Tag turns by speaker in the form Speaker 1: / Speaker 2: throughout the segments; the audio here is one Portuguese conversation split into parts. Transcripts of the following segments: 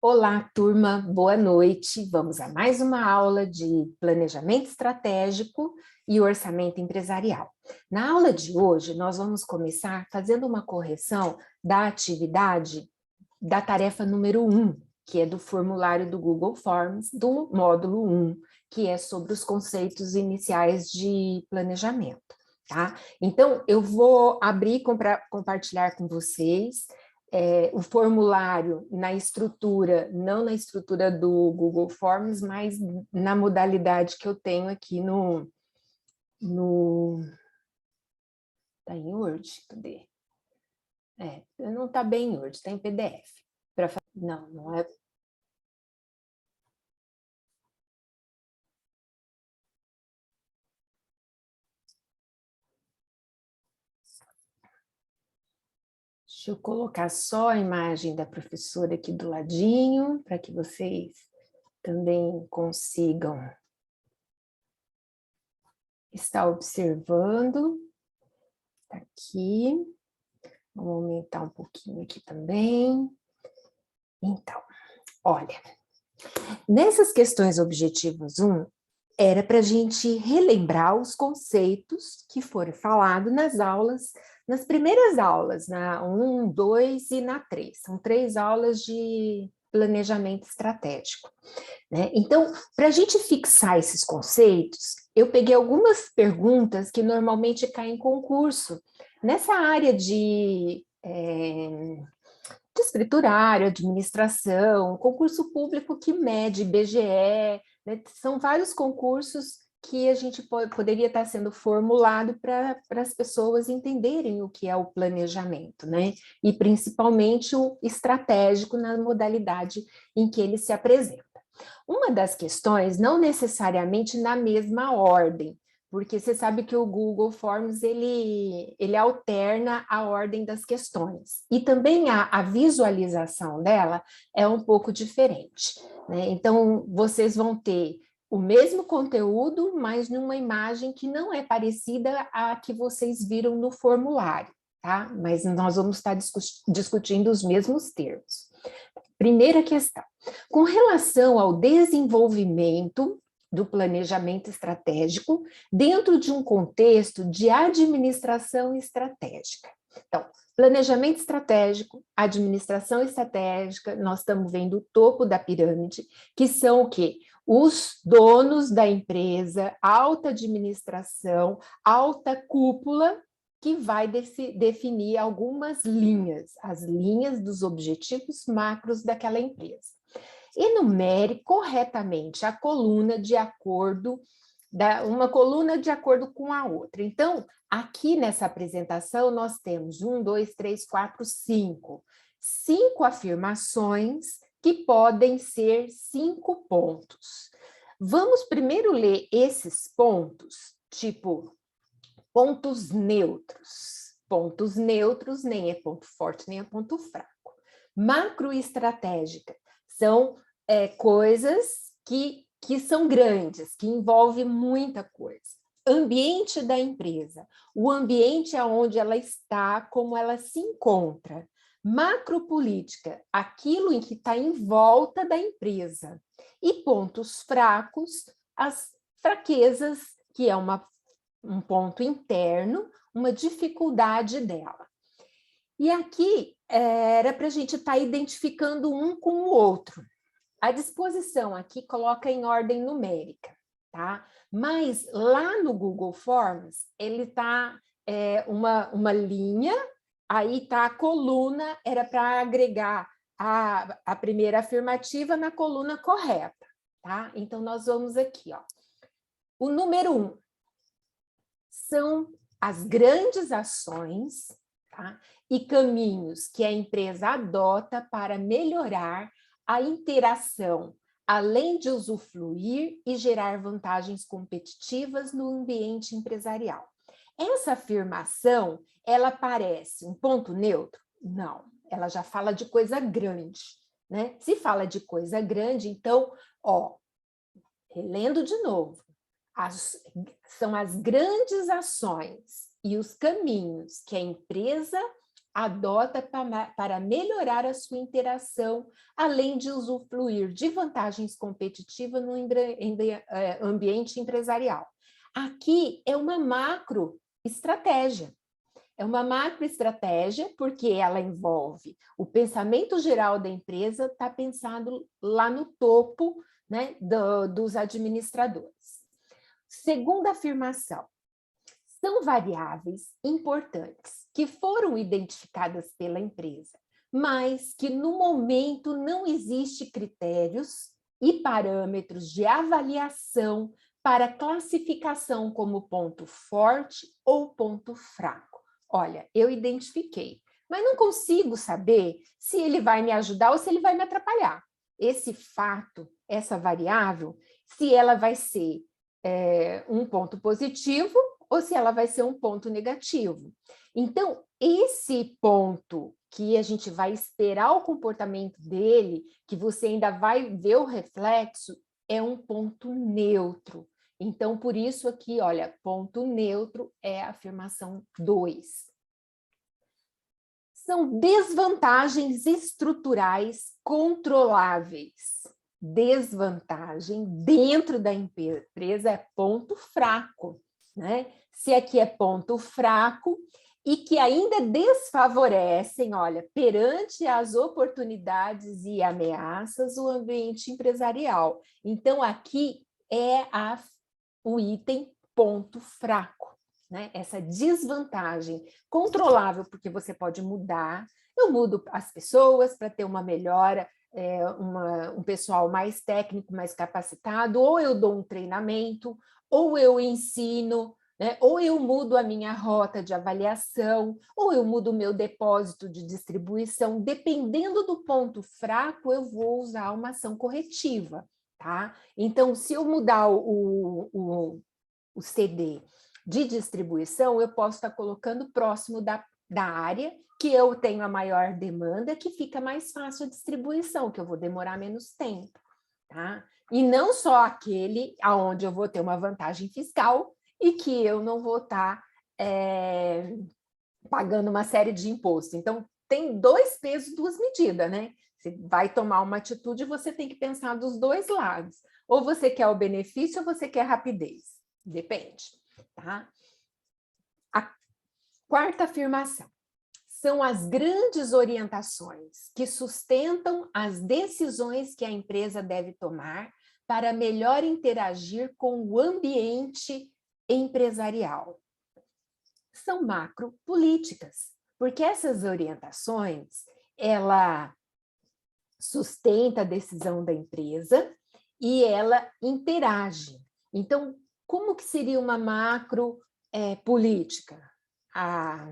Speaker 1: Olá, turma, boa noite. Vamos a mais uma aula de planejamento estratégico e orçamento empresarial. Na aula de hoje, nós vamos começar fazendo uma correção da atividade da tarefa número 1, que é do formulário do Google Forms, do módulo 1, que é sobre os conceitos iniciais de planejamento, tá? Então, eu vou abrir para compartilhar com vocês o formulário na estrutura, não na estrutura do Google Forms, mas na modalidade que eu tenho aqui tá em Word, cadê? Não está bem em Word, está em PDF. Não é. Deixa eu colocar só a imagem da professora aqui do ladinho, para que vocês também consigam estar observando. Tá aqui. Vamos aumentar um pouquinho aqui também. Então, olha, nessas questões objetivos 1, era para a gente relembrar os conceitos que foram falados nas primeiras aulas, na 1, 2 e na 3. São 3 aulas de planejamento estratégico, né? Então, para a gente fixar esses conceitos, eu peguei algumas perguntas que normalmente caem em concurso, nessa área de escriturário, administração, concurso público que mede, IBGE, né? São vários concursos que a gente poderia estar sendo formulado para as pessoas entenderem o que é o planejamento, né? E principalmente o estratégico na modalidade em que ele se apresenta. Uma das questões, não necessariamente na mesma ordem, porque você sabe que o Google Forms ele alterna a ordem das questões. E também a visualização dela é um pouco diferente, né? Então, vocês vão ter o mesmo conteúdo, mas numa imagem que não é parecida à que vocês viram no formulário, tá? Mas nós vamos estar discutindo os mesmos termos. Primeira questão, com relação ao desenvolvimento do planejamento estratégico dentro de um contexto de administração estratégica. Então, planejamento estratégico, administração estratégica, nós estamos vendo o topo da pirâmide, que são o quê? Os donos da empresa, alta administração, alta cúpula, que vai definir algumas linhas, as linhas dos objetivos macros daquela empresa. Enumere corretamente a coluna de acordo, uma coluna de acordo com a outra. Então, aqui nessa apresentação, nós temos 1, 2, 3, 4, 5. 5 afirmações que podem ser 5 pontos. Vamos primeiro ler esses pontos, tipo pontos neutros. Pontos neutros nem é ponto forte, nem é ponto fraco. Macroestratégica são coisas que são grandes, que envolvem muita coisa. Ambiente da empresa, o ambiente é onde ela está, como ela se encontra. Macropolítica, aquilo em que está em volta da empresa. E pontos fracos, as fraquezas, que é um ponto interno, uma dificuldade dela. E aqui era para a gente estar identificando um com o outro. A disposição aqui coloca em ordem numérica, tá? Mas lá no Google Forms, ele está uma linha, aí está a coluna, era para agregar a primeira afirmativa na coluna correta, tá? Então, nós vamos aqui, ó. O número 1 são as grandes ações, tá? E caminhos que a empresa adota para melhorar a interação, além de usufruir e gerar vantagens competitivas no ambiente empresarial. Essa afirmação, ela parece um ponto neutro? Não, ela já fala de coisa grande, né? Se fala de coisa grande, então, ó, relendo de novo, são as grandes ações e os caminhos que a empresa adota para melhorar a sua interação, além de usufruir de vantagens competitivas no ambiente empresarial. Aqui é uma macroestratégia. É uma macroestratégia porque ela envolve o pensamento geral da empresa, está pensado lá no topo, né, dos administradores. Segunda afirmação. São variáveis importantes que foram identificadas pela empresa, mas que no momento não existem critérios e parâmetros de avaliação para classificação como ponto forte ou ponto fraco. Olha, eu identifiquei, mas não consigo saber se ele vai me ajudar ou se ele vai me atrapalhar. Esse fato, essa variável, se ela vai ser um ponto positivo ou se ela vai ser um ponto negativo. Então, esse ponto que a gente vai esperar o comportamento dele, que você ainda vai ver o reflexo, é um ponto neutro. Então, por isso aqui, olha, ponto neutro é a afirmação 2. São desvantagens estruturais controláveis. Desvantagem dentro da empresa é ponto fraco, né? Se aqui é ponto fraco e que ainda desfavorecem, olha, perante as oportunidades e ameaças, o ambiente empresarial. Então, aqui é o item ponto fraco, né? Essa desvantagem controlável, porque você pode mudar. Eu mudo as pessoas para ter uma melhora, um pessoal mais técnico, mais capacitado, ou eu dou um treinamento, ou eu ensino, né? Ou eu mudo a minha rota de avaliação, ou eu mudo o meu depósito de distribuição. Dependendo do ponto fraco, eu vou usar uma ação corretiva, tá? Então, se eu mudar o CD de distribuição, eu posso estar colocando próximo da área que eu tenho a maior demanda, que fica mais fácil a distribuição, que eu vou demorar menos tempo, tá? E não só aquele aonde eu vou ter uma vantagem fiscal e que eu não vou estar pagando uma série de impostos. Então, tem 2 pesos, 2 medidas, né? Você vai tomar uma atitude, você tem que pensar dos 2 lados. Ou você quer o benefício ou você quer rapidez. Depende, tá? A quarta afirmação. São as grandes orientações que sustentam as decisões que a empresa deve tomar para melhor interagir com o ambiente empresarial. São macropolíticas, porque essas orientações, ela sustenta a decisão da empresa e ela interage. Então, como que seria uma macropolítica? A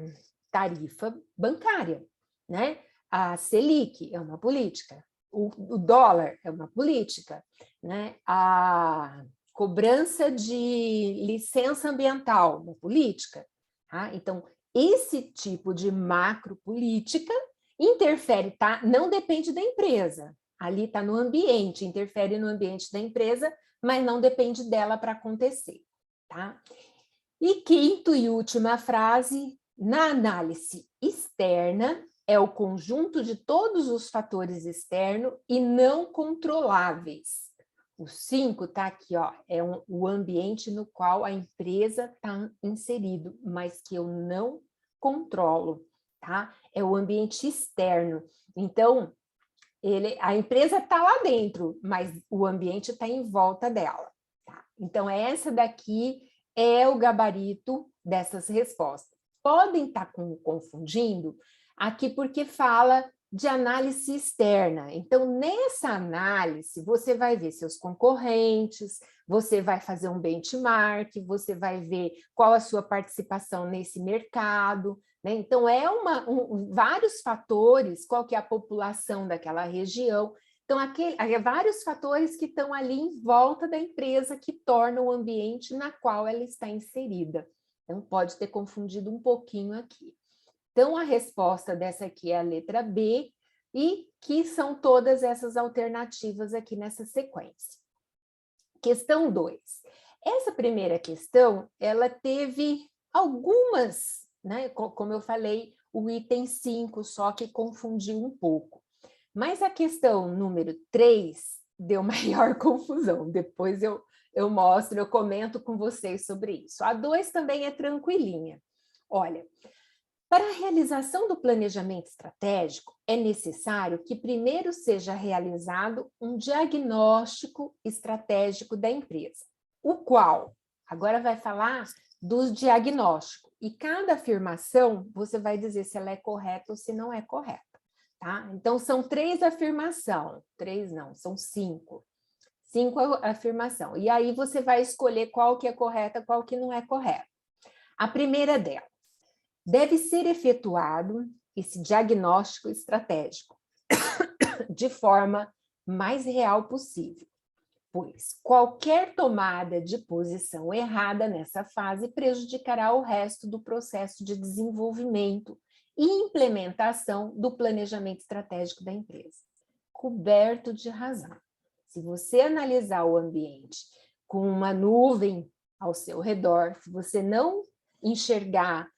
Speaker 1: tarifa bancária, né? A Selic é uma política, o dólar é uma política, né? A cobrança de licença ambiental, uma política. Tá? Então, esse tipo de macropolítica interfere, tá? Não depende da empresa, ali está no ambiente, interfere no ambiente da empresa, mas não depende dela para acontecer. Tá? E quinto e última frase, na análise externa, é o conjunto de todos os fatores externos e não controláveis. O 5 está aqui, ó, o ambiente no qual a empresa está inserido, mas que eu não controlo, tá? É o ambiente externo. Então, a empresa está lá dentro, mas o ambiente está em volta dela. Tá? Então, essa daqui é o gabarito dessas respostas. Podem estar confundindo aqui porque fala de análise externa. Então, nessa análise, você vai ver seus concorrentes, você vai fazer um benchmark, você vai ver qual a sua participação nesse mercado, né? Então, vários fatores, qual que é a população daquela região. Então, vários fatores que estão ali em volta da empresa que tornam o ambiente na qual ela está inserida. Então, pode ter confundido um pouquinho aqui. Então, a resposta dessa aqui é a letra B, e que são todas essas alternativas aqui nessa sequência. Questão 2. Essa primeira questão, ela teve algumas né? Como eu falei, o item 5, só que confundiu um pouco. Mas a questão número 3 deu maior confusão. Depois eu mostro, eu comento com vocês sobre isso. A 2 também é tranquilinha. Olha, para a realização do planejamento estratégico, é necessário que primeiro seja realizado um diagnóstico estratégico da empresa, o qual, agora vai falar dos diagnósticos, e cada afirmação você vai dizer se ela é correta ou se não é correta, tá? Então, são 3 afirmações, 3 não, são 5. 5 afirmações, e aí você vai escolher qual que é correta, qual que não é correta. A primeira dela: deve ser efetuado esse diagnóstico estratégico de forma mais real possível, pois qualquer tomada de posição errada nessa fase prejudicará o resto do processo de desenvolvimento e implementação do planejamento estratégico da empresa. Coberto de razão. Se você analisar o ambiente com uma nuvem ao seu redor, se você não enxergar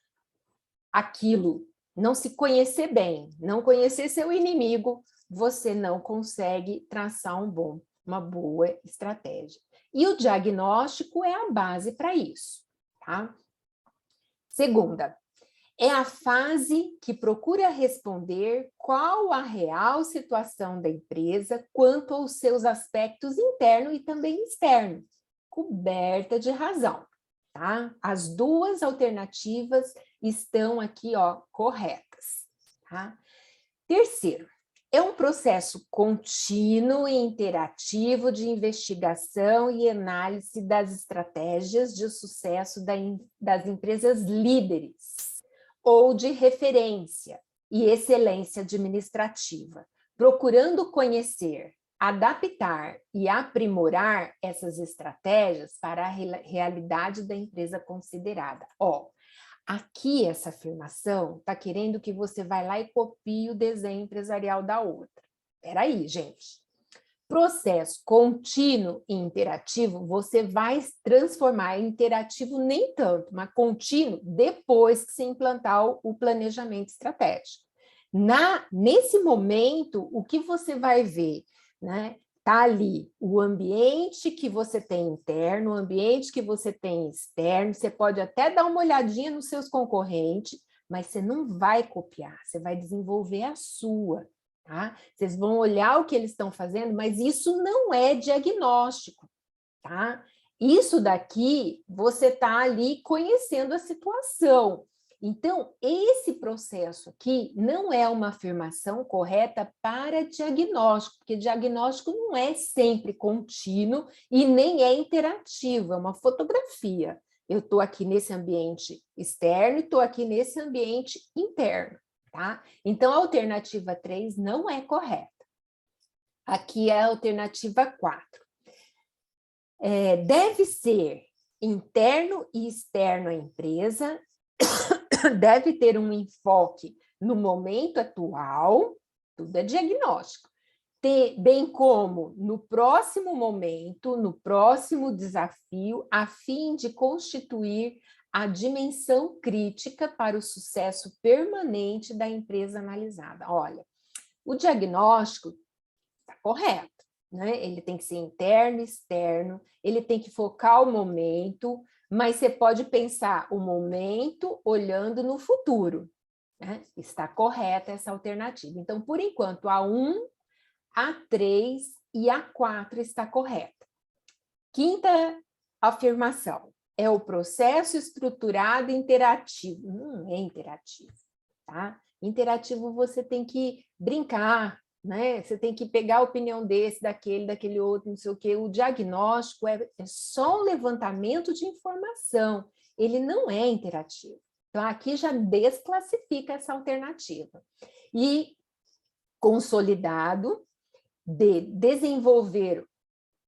Speaker 1: aquilo, não se conhecer bem, não conhecer seu inimigo, você não consegue traçar uma boa estratégia. E o diagnóstico é a base para isso, tá? Segunda, é a fase que procura responder qual a real situação da empresa quanto aos seus aspectos interno e também externo, coberta de razão, tá? As 2 alternativas estão aqui, ó, corretas, tá? Terceiro, é um processo contínuo e interativo de investigação e análise das estratégias de sucesso das empresas líderes ou de referência e excelência administrativa, procurando conhecer, adaptar e aprimorar essas estratégias para a realidade da empresa considerada. Ó, aqui essa afirmação está querendo que você vai lá e copie o desenho empresarial da outra. Espera aí, gente. Processo contínuo e interativo, você vai transformar em interativo nem tanto, mas contínuo depois que se implantar o planejamento estratégico. Nesse momento, o que você vai ver, né? Está ali o ambiente que você tem interno, o ambiente que você tem externo, você pode até dar uma olhadinha nos seus concorrentes, mas você não vai copiar, você vai desenvolver a sua, tá? Vocês vão olhar o que eles estão fazendo, mas isso não é diagnóstico, tá? Isso daqui, você está ali conhecendo a situação. Então, esse processo aqui não é uma afirmação correta para diagnóstico, porque diagnóstico não é sempre contínuo e nem é interativo, é uma fotografia. Eu estou aqui nesse ambiente externo e estou aqui nesse ambiente interno, tá? Então, a alternativa 3 não é correta. Aqui é a alternativa 4. Deve ser interno e externo à empresa, deve ter um enfoque no momento atual, tudo é diagnóstico, bem como no próximo momento, no próximo desafio, a fim de constituir a dimensão crítica para o sucesso permanente da empresa analisada. Olha, o diagnóstico está correto, né? Ele tem que ser interno e externo, ele tem que focar o momento, mas você pode pensar o momento olhando no futuro, né? Está correta essa alternativa. Então, por enquanto, a 1, a 3 e a 4 está correta. Quinta afirmação, é o processo estruturado interativo. Não é interativo, tá? Interativo você tem que brincar, né? Você tem que pegar a opinião daquele outro, não sei o quê. O diagnóstico é só um levantamento de informação, ele não é interativo. Então, aqui já desclassifica essa alternativa. E consolidado de desenvolver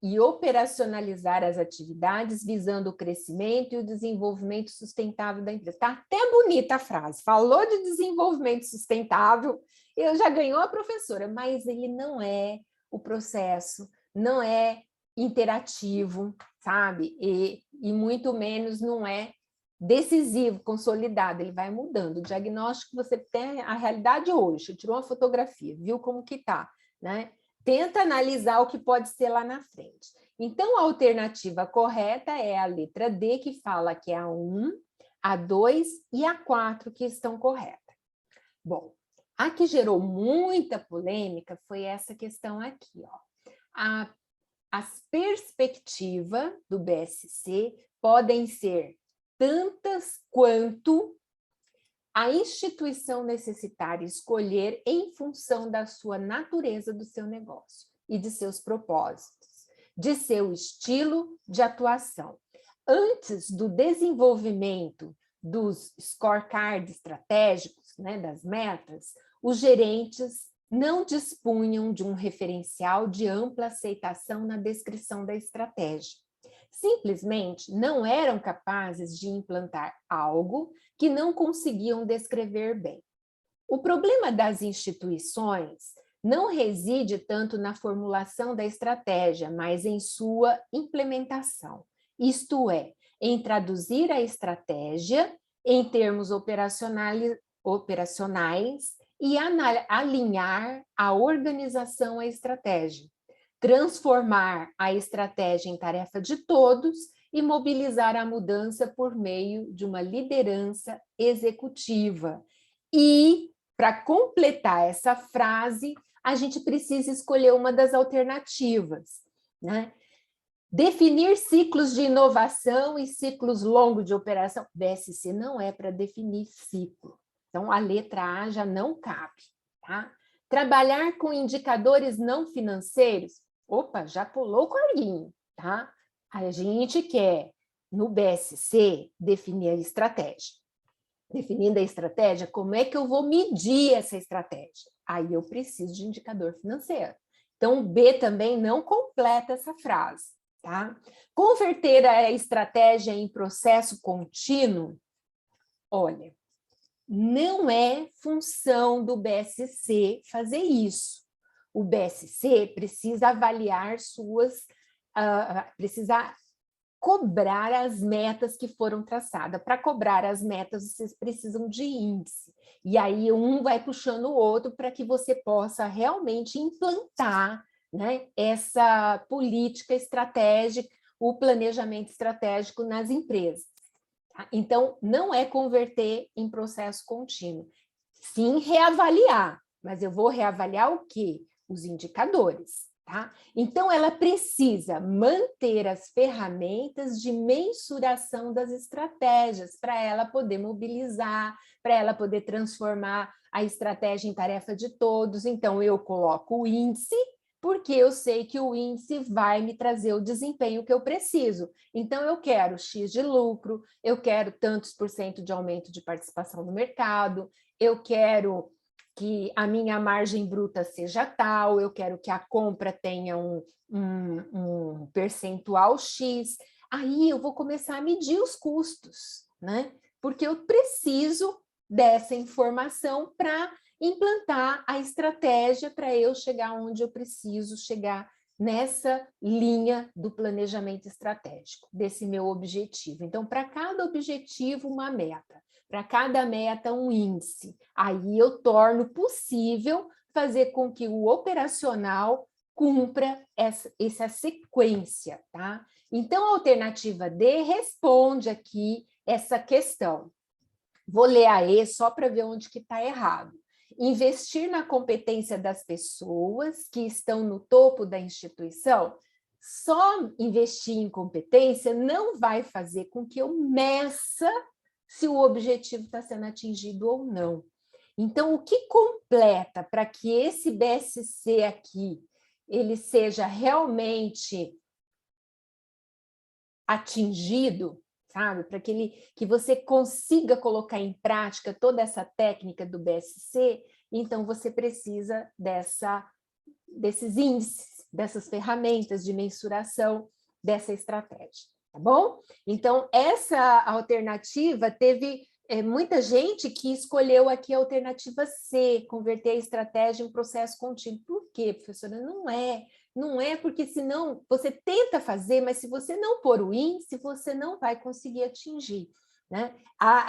Speaker 1: e operacionalizar as atividades visando o crescimento e o desenvolvimento sustentável da empresa. Está até bonita a frase, falou de desenvolvimento sustentável, eu já ganhou a professora, mas ele não é o processo, não é interativo, sabe? E muito menos não é decisivo, consolidado, ele vai mudando. O diagnóstico você tem a realidade hoje, tirou uma fotografia, viu como que está, né? Tenta analisar o que pode ser lá na frente. Então, a alternativa correta é a letra D, que fala que é a 1, a 2 e a 4 que estão corretas. Bom, a que gerou muita polêmica foi essa questão aqui, ó. As perspectivas do BSC podem ser tantas quanto a instituição necessitar escolher em função da sua natureza do seu negócio e de seus propósitos, de seu estilo de atuação. Antes do desenvolvimento dos scorecards estratégicos, né, das metas, os gerentes não dispunham de um referencial de ampla aceitação na descrição da estratégia. Simplesmente não eram capazes de implantar algo que não conseguiam descrever bem. O problema das instituições não reside tanto na formulação da estratégia, mas em sua implementação, isto é, em traduzir a estratégia em termos operacionais e alinhar a organização à estratégia, transformar a estratégia em tarefa de todos e mobilizar a mudança por meio de uma liderança executiva. E, para completar essa frase, a gente precisa escolher uma das alternativas, né? Definir ciclos de inovação e ciclos longos de operação. BSC não é para definir ciclo. Então, a letra A já não cabe, tá? Trabalhar com indicadores não financeiros. Opa, já pulou o corguinho, tá? A gente quer, no BSC, definir a estratégia. Definindo a estratégia, como é que eu vou medir essa estratégia? Aí eu preciso de indicador financeiro. Então, o B também não completa essa frase, tá? Converter a estratégia em processo contínuo, olha, não é função do BSC fazer isso. O BSC precisa avaliar precisa cobrar as metas que foram traçadas. Para cobrar as metas, vocês precisam de índice. E aí um vai puxando o outro para que você possa realmente implantar, né, essa política estratégica, o planejamento estratégico nas empresas. Tá? Então, não é converter em processo contínuo. Sim, reavaliar. Mas eu vou reavaliar o quê? Os indicadores. Tá? Então, ela precisa manter as ferramentas de mensuração das estratégias para ela poder mobilizar, para ela poder transformar a estratégia em tarefa de todos. Então, eu coloco o índice, porque eu sei que o índice vai me trazer o desempenho que eu preciso. Então, eu quero X de lucro, eu quero tantos por cento de aumento de participação no mercado, eu quero que a minha margem bruta seja tal, eu quero que a compra tenha um percentual X, aí eu vou começar a medir os custos, né? Porque eu preciso dessa informação para implantar a estratégia para eu chegar onde eu preciso chegar nessa linha do planejamento estratégico, desse meu objetivo. Então, para cada objetivo, uma meta. Para cada meta, um índice. Aí eu torno possível fazer com que o operacional cumpra essa sequência, tá? Então, a alternativa D responde aqui essa questão. Vou ler a E só para ver onde que está errado. Investir na competência das pessoas que estão no topo da instituição. Só investir em competência não vai fazer com que eu meça se o objetivo está sendo atingido ou não. Então, o que completa para que esse BSC aqui ele seja realmente atingido, sabe? Para que você consiga colocar em prática toda essa técnica do BSC, então você precisa desses índices, dessas ferramentas de mensuração dessa estratégia. Tá bom? Então, essa alternativa teve muita gente que escolheu aqui a alternativa C, converter a estratégia em processo contínuo. Por quê, professora? Não é porque senão você tenta fazer, mas se você não pôr o índice, você não vai conseguir atingir. né?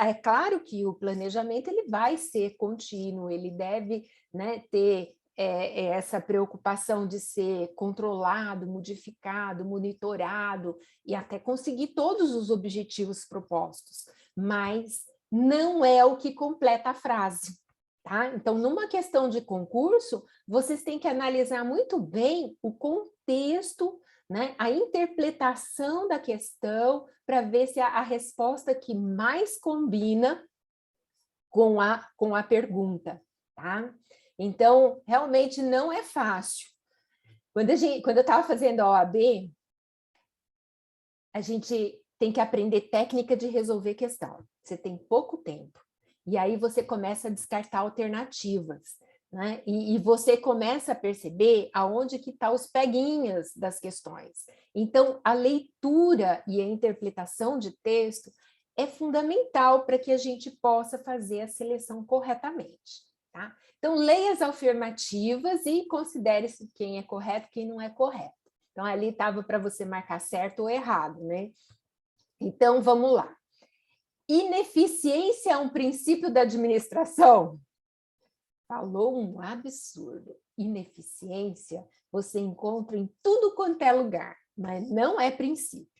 Speaker 1: É claro que o planejamento ele vai ser contínuo, ele deve, né, ter essa preocupação de ser controlado, modificado, monitorado e até conseguir todos os objetivos propostos, mas não é o que completa a frase. Tá? Então, numa questão de concurso, vocês têm que analisar muito bem o contexto, né, a interpretação da questão, para ver se a resposta que mais combina com a pergunta. Tá? Então, realmente não é fácil. Quando eu estava fazendo a OAB, a gente tem que aprender técnica de resolver questão. Você tem pouco tempo. E aí você começa a descartar alternativas, né? E você começa a perceber aonde que estão os peguinhas das questões. Então, a leitura e a interpretação de texto é fundamental para que a gente possa fazer a seleção corretamente. Tá? Então, leia as afirmativas e considere quem é correto e quem não é correto. Então, ali estava para você marcar certo ou errado, né? Então, vamos lá. Ineficiência é um princípio da administração? Falou um absurdo. Ineficiência você encontra em tudo quanto é lugar, mas não é princípio.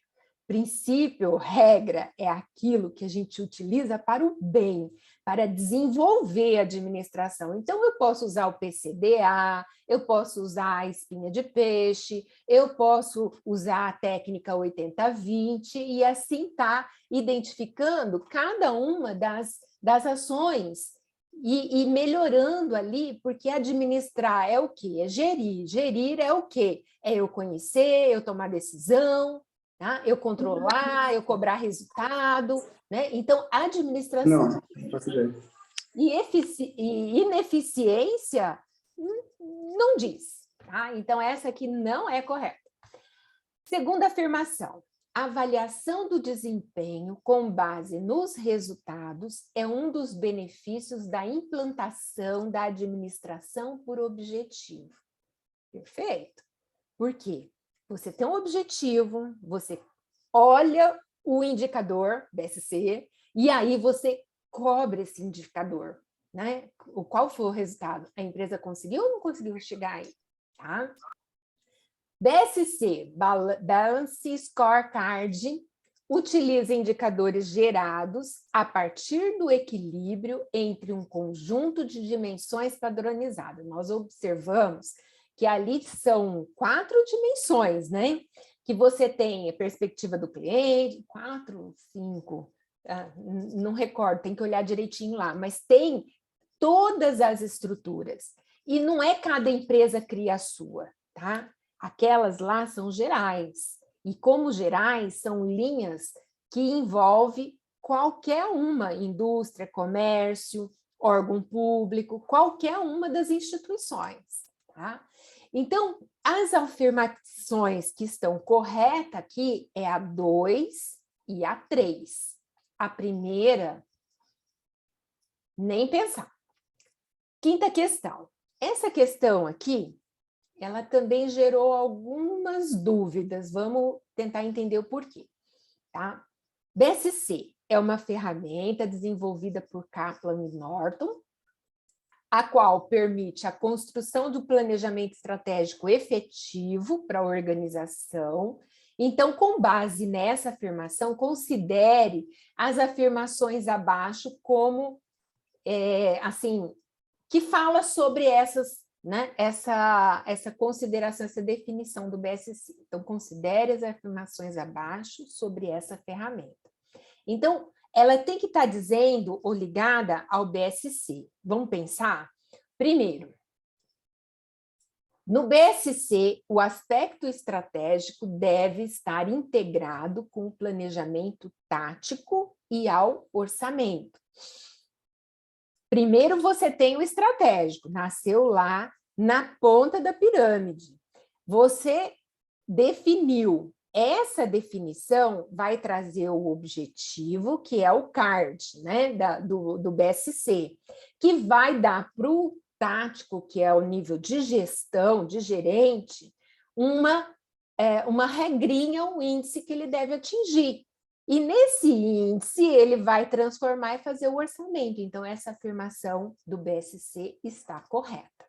Speaker 1: Princípio, regra, é aquilo que a gente utiliza para o bem, para desenvolver a administração. Então, eu posso usar o PCDA, eu posso usar a espinha de peixe, eu posso usar a técnica 80-20 e assim tá identificando cada uma das ações e melhorando ali, porque administrar é o quê? É gerir. Gerir é o quê? É eu conhecer, eu tomar decisão, tá? Eu controlar, eu cobrar resultado, né? Então, administração
Speaker 2: Não, faço ideia.
Speaker 1: e ineficiência não diz, tá? Então, essa aqui não é correta. Segunda afirmação. Avaliação do desempenho com base nos resultados é um dos benefícios da implantação da administração por objetivo. Perfeito. Por quê? Você tem um objetivo, você olha o indicador BSC e aí você cobra esse indicador, né? Qual foi o resultado? A empresa conseguiu ou não conseguiu chegar aí? Tá? BSC, Balance Scorecard, utiliza indicadores gerados a partir do equilíbrio entre um conjunto de dimensões padronizadas. Nós observamos que ali são 4 dimensões, né? Que você tem a perspectiva do cliente, 4, 5, não recordo, tem que olhar direitinho lá, mas tem todas as estruturas. E não é cada empresa cria a sua, tá? Aquelas lá são gerais. E como gerais, são linhas que envolvem qualquer uma, indústria, comércio, órgão público, qualquer uma das instituições, tá? Então, as afirmações que estão corretas aqui é a 2 e a 3. A primeira, nem pensar. Quinta questão. Essa questão aqui, ela também gerou algumas dúvidas. Vamos tentar entender o porquê, tá? BSC é uma ferramenta desenvolvida por Kaplan e Norton, a qual permite a construção do planejamento estratégico efetivo para a organização. Então, com base nessa afirmação, considere as afirmações abaixo como, assim, que fala sobre essas, né, essa consideração, essa definição do BSC. Então, considere as afirmações abaixo sobre essa ferramenta. Então, ela tem que estar dizendo ou ligada ao BSC. Vamos pensar? Primeiro, no BSC, o aspecto estratégico deve estar integrado com o planejamento tático e ao orçamento. Primeiro você tem o estratégico, nasceu lá na ponta da pirâmide. Você definiu. Essa definição vai trazer o objetivo, que é o CARD, né, do BSC, que vai dar para o tático, que é o nível de gestão, de gerente, uma regrinha, um índice que ele deve atingir. E nesse índice, ele vai transformar e fazer o orçamento. Então, essa afirmação do BSC está correta.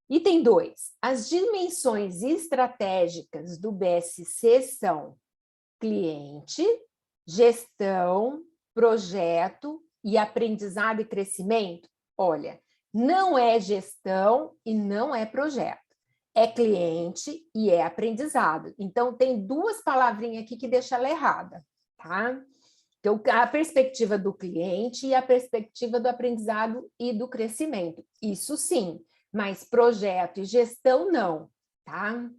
Speaker 1: Item 2. As dimensões estratégicas do BSC são cliente, gestão, projeto e aprendizado e crescimento. Olha, não é gestão e não é projeto. É cliente e é aprendizado. Então, tem duas palavrinhas aqui que deixam ela errada, tá? Então, a perspectiva do cliente e a perspectiva do aprendizado e do crescimento. Isso sim, mas projeto e gestão não, tá?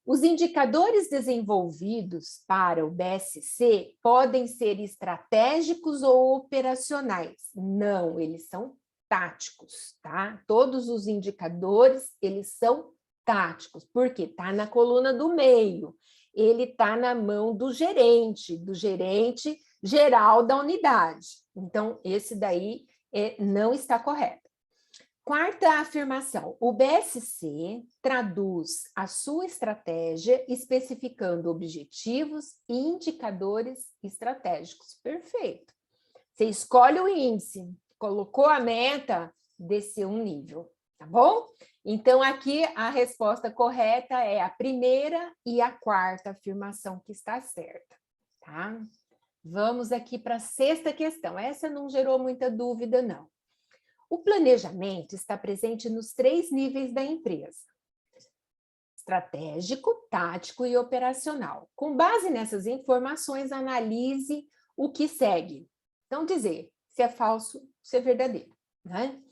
Speaker 1: Os indicadores desenvolvidos para o BSC podem ser estratégicos ou operacionais. Não, eles são táticos, tá? Todos os indicadores, eles são táticos, porque está na coluna do meio, ele está na mão do gerente geral da unidade. Então, esse daí não está correto. Quarta afirmação, o BSC traduz a sua estratégia especificando objetivos e indicadores estratégicos. Perfeito. Você escolhe o índice, colocou a meta, desceu um nível, tá bom? Então, aqui a resposta correta é a primeira e a quarta afirmação que está certa, tá? Vamos aqui para a sexta questão. Essa não gerou muita dúvida, não. O planejamento está presente nos 3 níveis da empresa: estratégico, tático e operacional. Com base nessas informações, analise o que segue. Então, dizer se é falso, se é verdadeiro, né?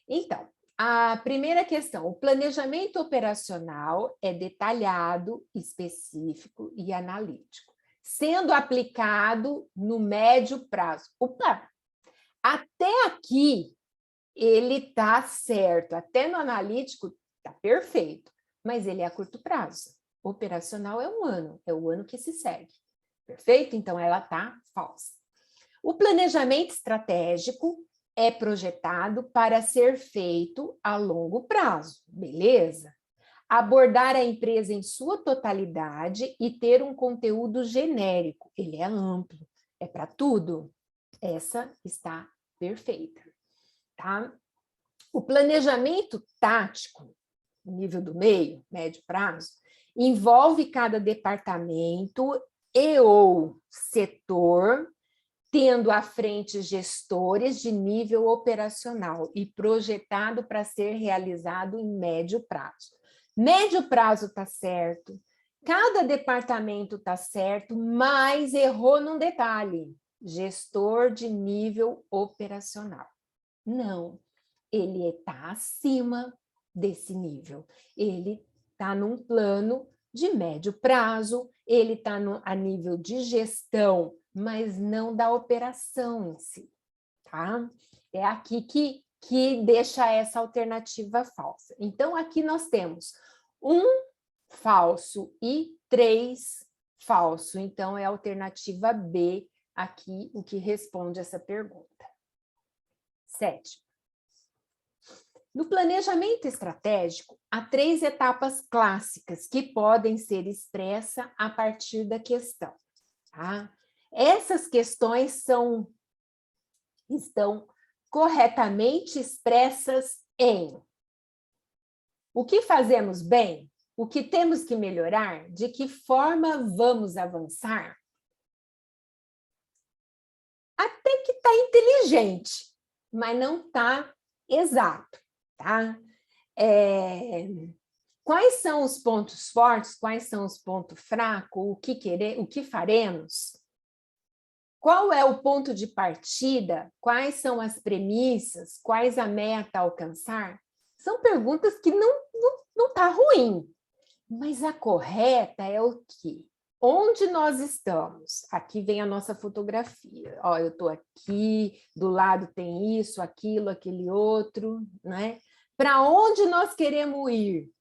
Speaker 1: Então, a primeira questão, o planejamento operacional é detalhado, específico e analítico, sendo aplicado no médio prazo. Opa! Até aqui, ele está certo, até no analítico está perfeito, mas ele é a curto prazo. O operacional é um ano, é o ano que se segue. Perfeito? Então, ela está falsa. O planejamento estratégico é projetado para ser feito a longo prazo, beleza? Abordar a empresa em sua totalidade e ter um conteúdo genérico, ele é amplo, é para tudo. Essa está perfeita. Tá? O planejamento tático, nível do meio, médio prazo, envolve cada departamento e ou setor, tendo à frente gestores de nível operacional e projetado para ser realizado em médio prazo. Médio prazo está certo, cada departamento está certo, mas errou num detalhe: gestor de nível operacional. Não, ele está acima desse nível. Ele está num plano de médio prazo, ele está a nível de gestão, mas não da operação em si, tá? É aqui que deixa essa alternativa falsa. Então, aqui nós temos 1 falso e 3 falso. Então, é a alternativa B aqui o que responde essa pergunta. 7. No planejamento estratégico, há 3 etapas clássicas que podem ser expressas a partir da questão. Tá? Essas questões estão corretamente expressas em o que fazemos bem, o que temos que melhorar, de que forma vamos avançar. Até que está inteligente, mas não está exato. Tá? Quais são os pontos fortes, quais são os pontos fracos, o que faremos? Qual é o ponto de partida? Quais são as premissas? Quais a meta a alcançar? São perguntas que não tá ruim, mas a correta é o quê? Onde nós estamos? Aqui vem a nossa fotografia. Ó, eu estou aqui, do lado tem isso, aquilo, aquele outro, né? Para onde nós queremos ir?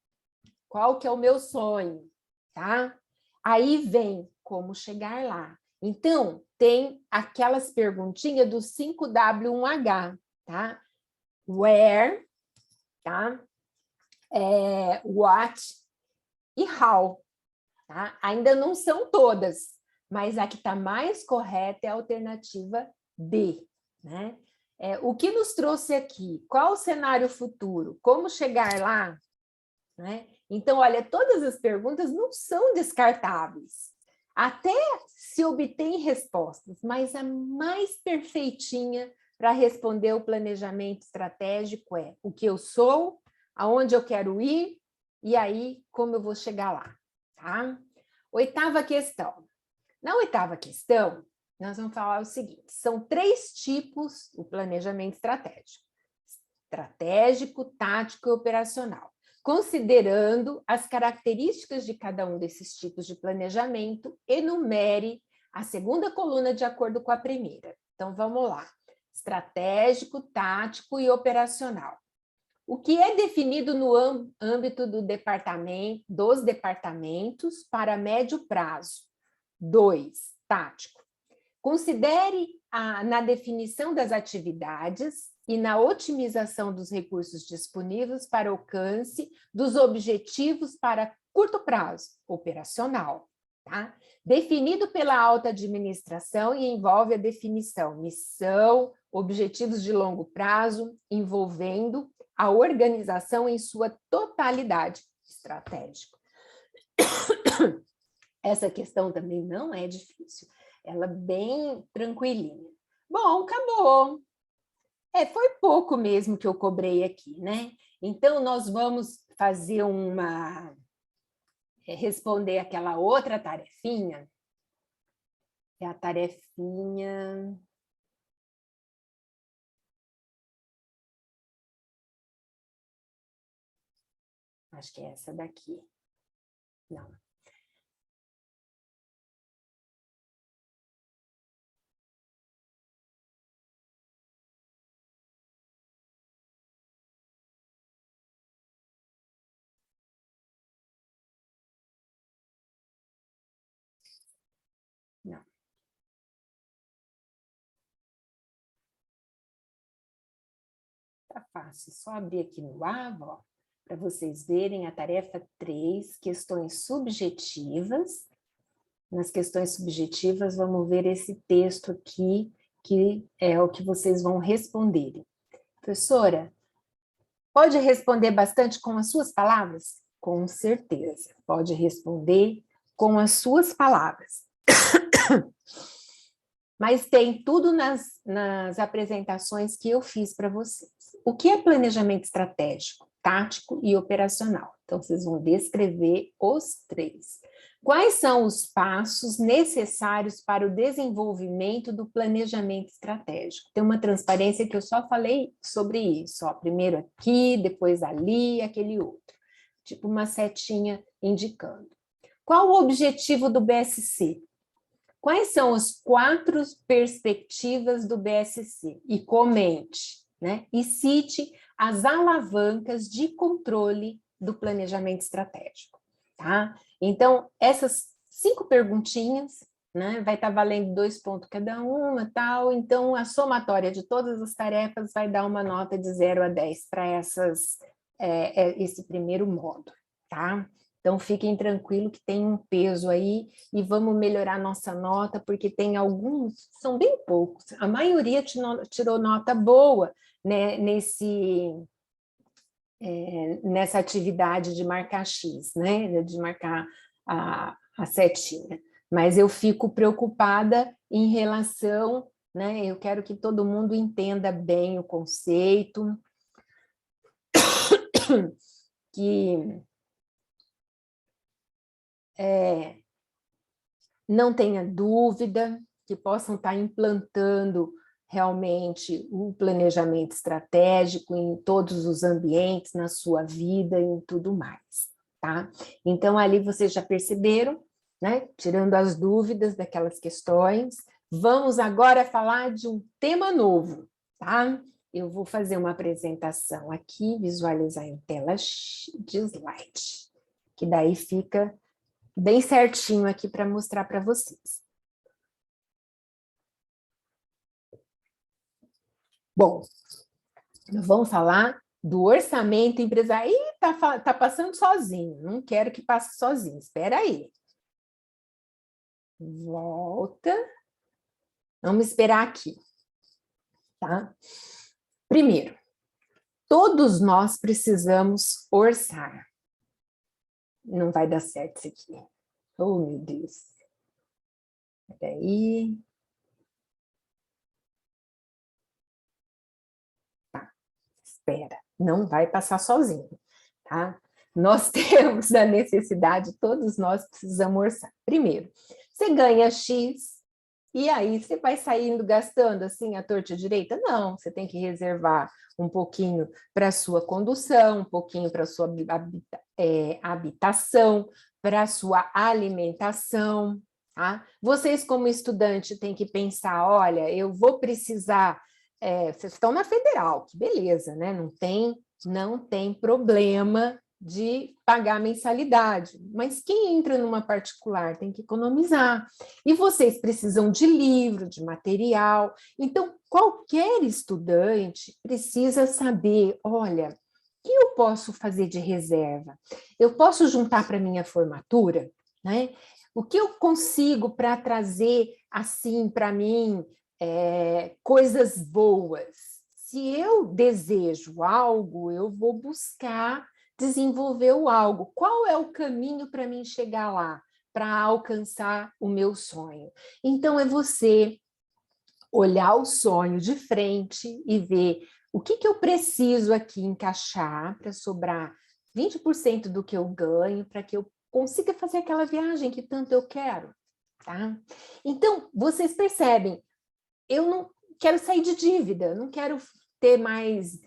Speaker 1: Qual que é o meu sonho? Tá? Aí vem como chegar lá. Então, tem aquelas perguntinhas do 5W1H, tá? Where, tá? What e how. Tá? Ainda não são todas, mas a que está mais correta é a alternativa B, né? O que nos trouxe aqui? Qual o cenário futuro? Como chegar lá? Né? Então, olha, todas as perguntas não são descartáveis. Até se obtém respostas, mas a mais perfeitinha para responder o planejamento estratégico é o que eu sou, aonde eu quero ir, e aí como eu vou chegar lá. Tá? Oitava questão. Na oitava questão, nós vamos falar o seguinte: são 3 tipos o planejamento estratégico: estratégico, tático e operacional. Considerando as características de cada um desses tipos de planejamento, enumere a segunda coluna de acordo com a primeira. Então, vamos lá. Estratégico, tático e operacional. O que é definido no âmbito dos departamentos para médio prazo? 2. Tático. Considere na definição das atividades e na otimização dos recursos disponíveis para alcance dos objetivos para curto prazo, operacional. Tá? Definido pela alta administração e envolve a definição, missão, objetivos de longo prazo, envolvendo a organização em sua totalidade, estratégico. Essa questão também não é difícil, ela é bem tranquilinha. Bom, acabou. Foi pouco mesmo que eu cobrei aqui, né? Então, nós vamos fazer responder aquela outra tarefinha, que é a tarefinha... Acho que é essa daqui. Não. Não. Tá fácil, só abrir aqui no AVA, para vocês verem a tarefa 3, questões subjetivas. Nas questões subjetivas, vamos ver esse texto aqui, que é o que vocês vão responderem. Professora, pode responder bastante com as suas palavras? Com certeza, pode responder com as suas palavras. Mas tem tudo nas apresentações que eu fiz para vocês. O que é planejamento estratégico, tático e operacional? Então, vocês vão descrever os 3. Quais são os passos necessários para o desenvolvimento do planejamento estratégico? Tem uma transparência que eu só falei sobre isso. Ó, primeiro aqui, depois ali, aquele outro. Tipo uma setinha indicando. Qual o objetivo do BSC? Quais são as 4 perspectivas do BSC? E comente, né? E cite as alavancas de controle do planejamento estratégico, tá? Então, essas 5 perguntinhas, né? Vai estar valendo 2 pontos cada uma, tal. Então, a somatória de todas as tarefas vai dar uma nota de 0 a 10 para esse primeiro módulo, tá? Então, fiquem tranquilos que tem um peso aí e vamos melhorar nossa nota, porque tem alguns, são bem poucos, a maioria tirou nota boa, né, nessa atividade de marcar X, né, de marcar a setinha. Mas eu fico preocupada em relação, né, eu quero que todo mundo entenda bem o conceito, que... não tenha dúvida, que possam estar implantando realmente o planejamento estratégico em todos os ambientes, na sua vida e em tudo mais, tá? Então, ali vocês já perceberam, né? Tirando as dúvidas daquelas questões, vamos agora falar de um tema novo, tá? Eu vou fazer uma apresentação aqui, visualizar em tela de slide, que daí fica bem certinho aqui para mostrar para vocês. Bom, vamos falar do orçamento empresarial. Ih, tá passando sozinho, não quero que passe sozinho, espera aí. volta. Vamos esperar aqui, tá? Primeiro, todos nós precisamos orçar. Não vai dar certo isso aqui. Oh, meu Deus. Peraí. Tá, espera. Não vai passar sozinho, tá? Nós temos a necessidade, todos nós precisamos orçar. Primeiro, você ganha X, e aí você vai saindo gastando assim a torta direita? Não, você tem que reservar um pouquinho para a sua condução, um pouquinho para a sua habitação, para a sua alimentação, tá? Vocês, como estudante, têm que pensar, olha, eu vou precisar... vocês estão na federal, que beleza, né? Não tem problema de pagar mensalidade, mas quem entra numa particular tem que economizar. E vocês precisam de livro, de material. Então, qualquer estudante precisa saber, olha, o que eu posso fazer de reserva? Eu posso juntar para minha formatura, né? O que eu consigo para trazer assim para mim coisas boas? Se eu desejo algo, eu vou buscar desenvolver o algo. Qual é o caminho para mim chegar lá, para alcançar o meu sonho? Então, é você olhar o sonho de frente e ver o que eu preciso aqui encaixar para sobrar 20% do que eu ganho, para que eu consiga fazer aquela viagem que tanto eu quero, tá? Então, vocês percebem, eu não quero sair de dívida, não quero ter mais...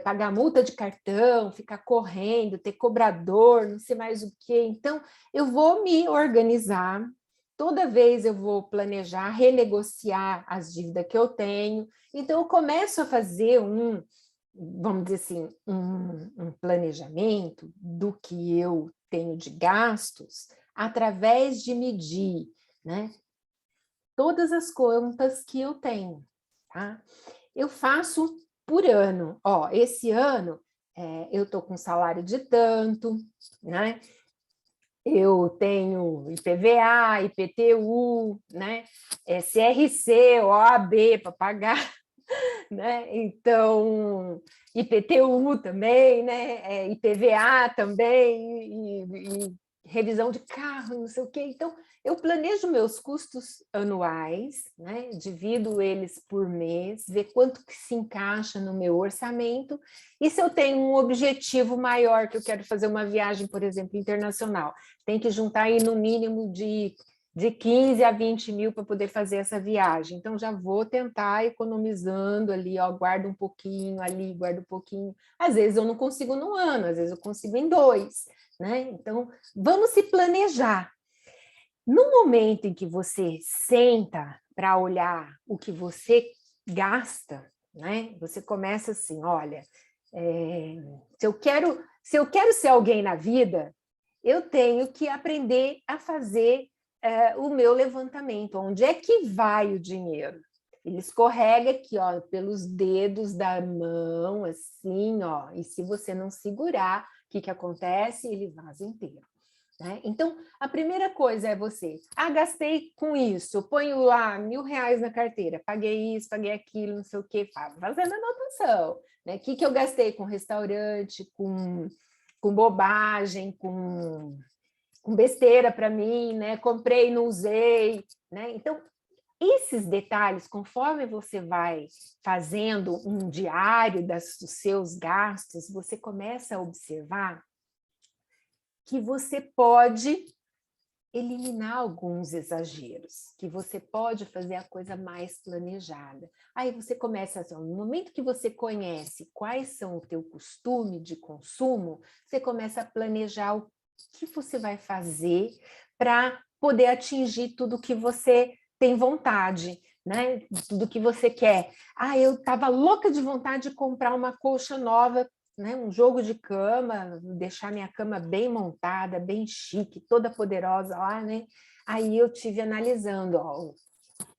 Speaker 1: pagar multa de cartão, ficar correndo, ter cobrador, não sei mais o quê. Então, eu vou me organizar, toda vez eu vou planejar, renegociar as dívidas que eu tenho. Então, eu começo a fazer vamos dizer assim, um planejamento do que eu tenho de gastos através de medir, né, todas as contas que eu tenho, tá? Eu faço por ano. Ó, esse ano eu estou com salário de tanto, né? Eu tenho IPVA, IPTU, né? CRC, OAB para pagar, né? Então, IPTU também, né? IPVA também, e revisão de carro, não sei o quê. Então, eu planejo meus custos anuais, né? Divido eles por mês, ver quanto que se encaixa no meu orçamento, e se eu tenho um objetivo maior, que eu quero fazer uma viagem, por exemplo, internacional, tem que juntar aí no mínimo de 15 a 20 mil para poder fazer essa viagem. Então, já vou tentar economizando ali, ó, guardo um pouquinho ali, guardo um pouquinho. Às vezes eu não consigo no ano, às vezes eu consigo em 2, né? Então, vamos se planejar. No momento em que você senta para olhar o que você gasta, né? Você começa assim, olha, se eu quero ser alguém na vida, eu tenho que aprender a fazer o meu levantamento. Onde é que vai o dinheiro? Ele escorrega aqui, ó, pelos dedos da mão, assim, ó, e se você não segurar, o que acontece? Ele vaza inteiro, né? Então, a primeira coisa é você, gastei com isso, eu ponho lá R$1.000 na carteira, paguei isso, paguei aquilo, não sei o quê, fazendo anotação, né? O que eu gastei com restaurante, com bobagem, com besteira para mim, né? Comprei, não usei, né? Então, esses detalhes, conforme você vai fazendo um diário dos seus gastos, você começa a observar que você pode eliminar alguns exageros, que você pode fazer a coisa mais planejada. Aí você começa, assim, no momento que você conhece quais são o teu costume de consumo, você começa a planejar o que você vai fazer para poder atingir tudo que você tem vontade, né? Tudo que você quer. Eu estava louca de vontade de comprar uma colcha nova, né, um jogo de cama, deixar minha cama bem montada, bem chique, toda poderosa lá, né? Aí eu tive analisando, ó,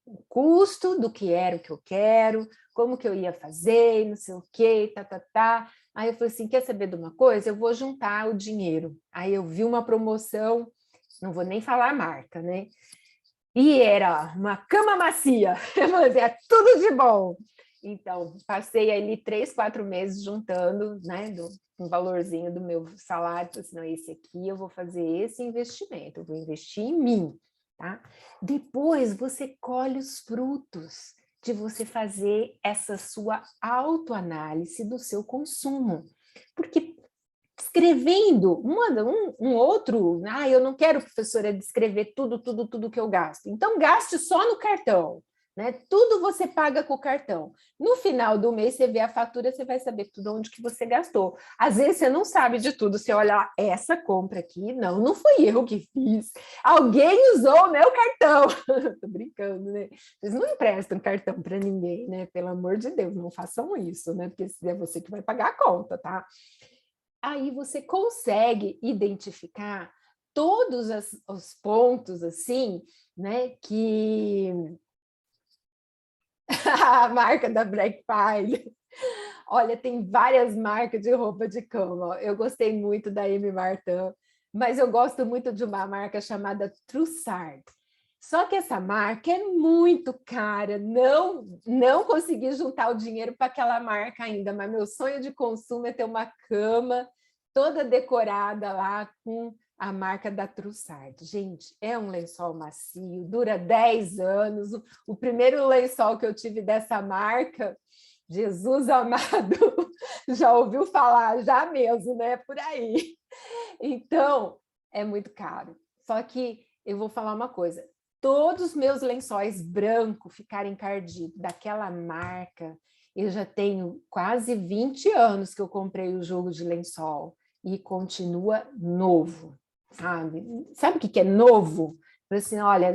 Speaker 1: o custo do que era o que eu quero, como que eu ia fazer, não sei o quê, tá. Aí eu falei assim, quer saber de uma coisa? Eu vou juntar o dinheiro. Aí eu vi uma promoção, não vou nem falar a marca, né? E era uma cama macia, fazia tudo de bom. Então, passei ali 3, 4 meses juntando, né, um valorzinho do meu salário, assim, não, esse aqui eu vou fazer esse investimento, eu vou investir em mim, tá? Depois você colhe os frutos de você fazer essa sua autoanálise do seu consumo. Porque escrevendo um outro, eu não quero, professora, descrever tudo que eu gasto. Então, gaste só no cartão, né? Tudo você paga com o cartão. No final do mês, você vê a fatura, você vai saber tudo onde que você gastou. Às vezes, você não sabe de tudo. Você olha, essa compra aqui, não fui eu que fiz. Alguém usou o meu cartão. Tô brincando, né? Vocês não emprestam cartão para ninguém, né? Pelo amor de Deus, não façam isso, né? Porque é você que vai pagar a conta, tá? Aí você consegue identificar todos os pontos, assim, né, que a marca da Black Pile. Olha, tem várias marcas de roupa de cama. Eu gostei muito da Amy Martin, mas eu gosto muito de uma marca chamada Trussard. Só que essa marca é muito cara, não consegui juntar o dinheiro para aquela marca ainda, mas meu sonho de consumo é ter uma cama toda decorada lá com a marca da Trussard. Gente, é um lençol macio, dura 10 anos. O primeiro lençol que eu tive dessa marca, Jesus amado, já ouviu falar, já mesmo, né? Por aí. Então, é muito caro. Só que eu vou falar uma coisa, todos os meus lençóis brancos ficarem encardidos daquela marca, eu já tenho quase 20 anos que eu comprei o jogo de lençol e continua novo, sabe? Sabe o que é novo? Assim, olha,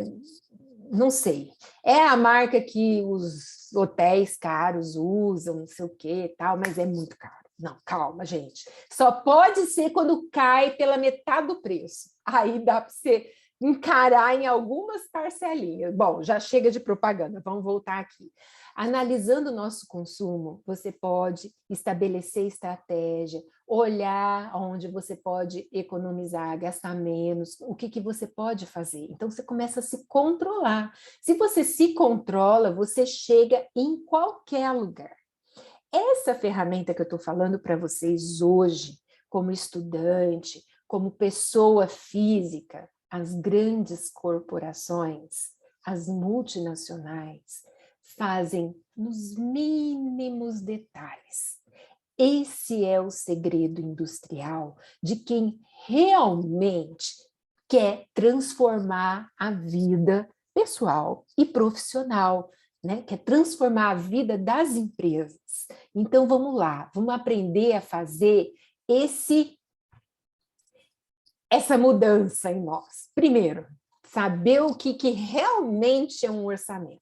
Speaker 1: não sei. É a marca que os hotéis caros usam, não sei o que tal, mas é muito caro. Não, calma, gente. Só pode ser quando cai pela metade do preço. Aí dá para você encarar em algumas parcelinhas. Bom, já chega de propaganda, vamos voltar aqui. Analisando o nosso consumo, você pode estabelecer estratégia, olhar onde você pode economizar, gastar menos, o que você pode fazer. Então, você começa a se controlar. Se você se controla, você chega em qualquer lugar. Essa ferramenta que eu estou falando para vocês hoje, como estudante, como pessoa física, as grandes corporações, as multinacionais, fazem nos mínimos detalhes. Esse é o segredo industrial de quem realmente quer transformar a vida pessoal e profissional, né? Quer transformar a vida das empresas. Então, vamos lá, vamos aprender a fazer essa mudança em nós. Primeiro, saber o que realmente é um orçamento.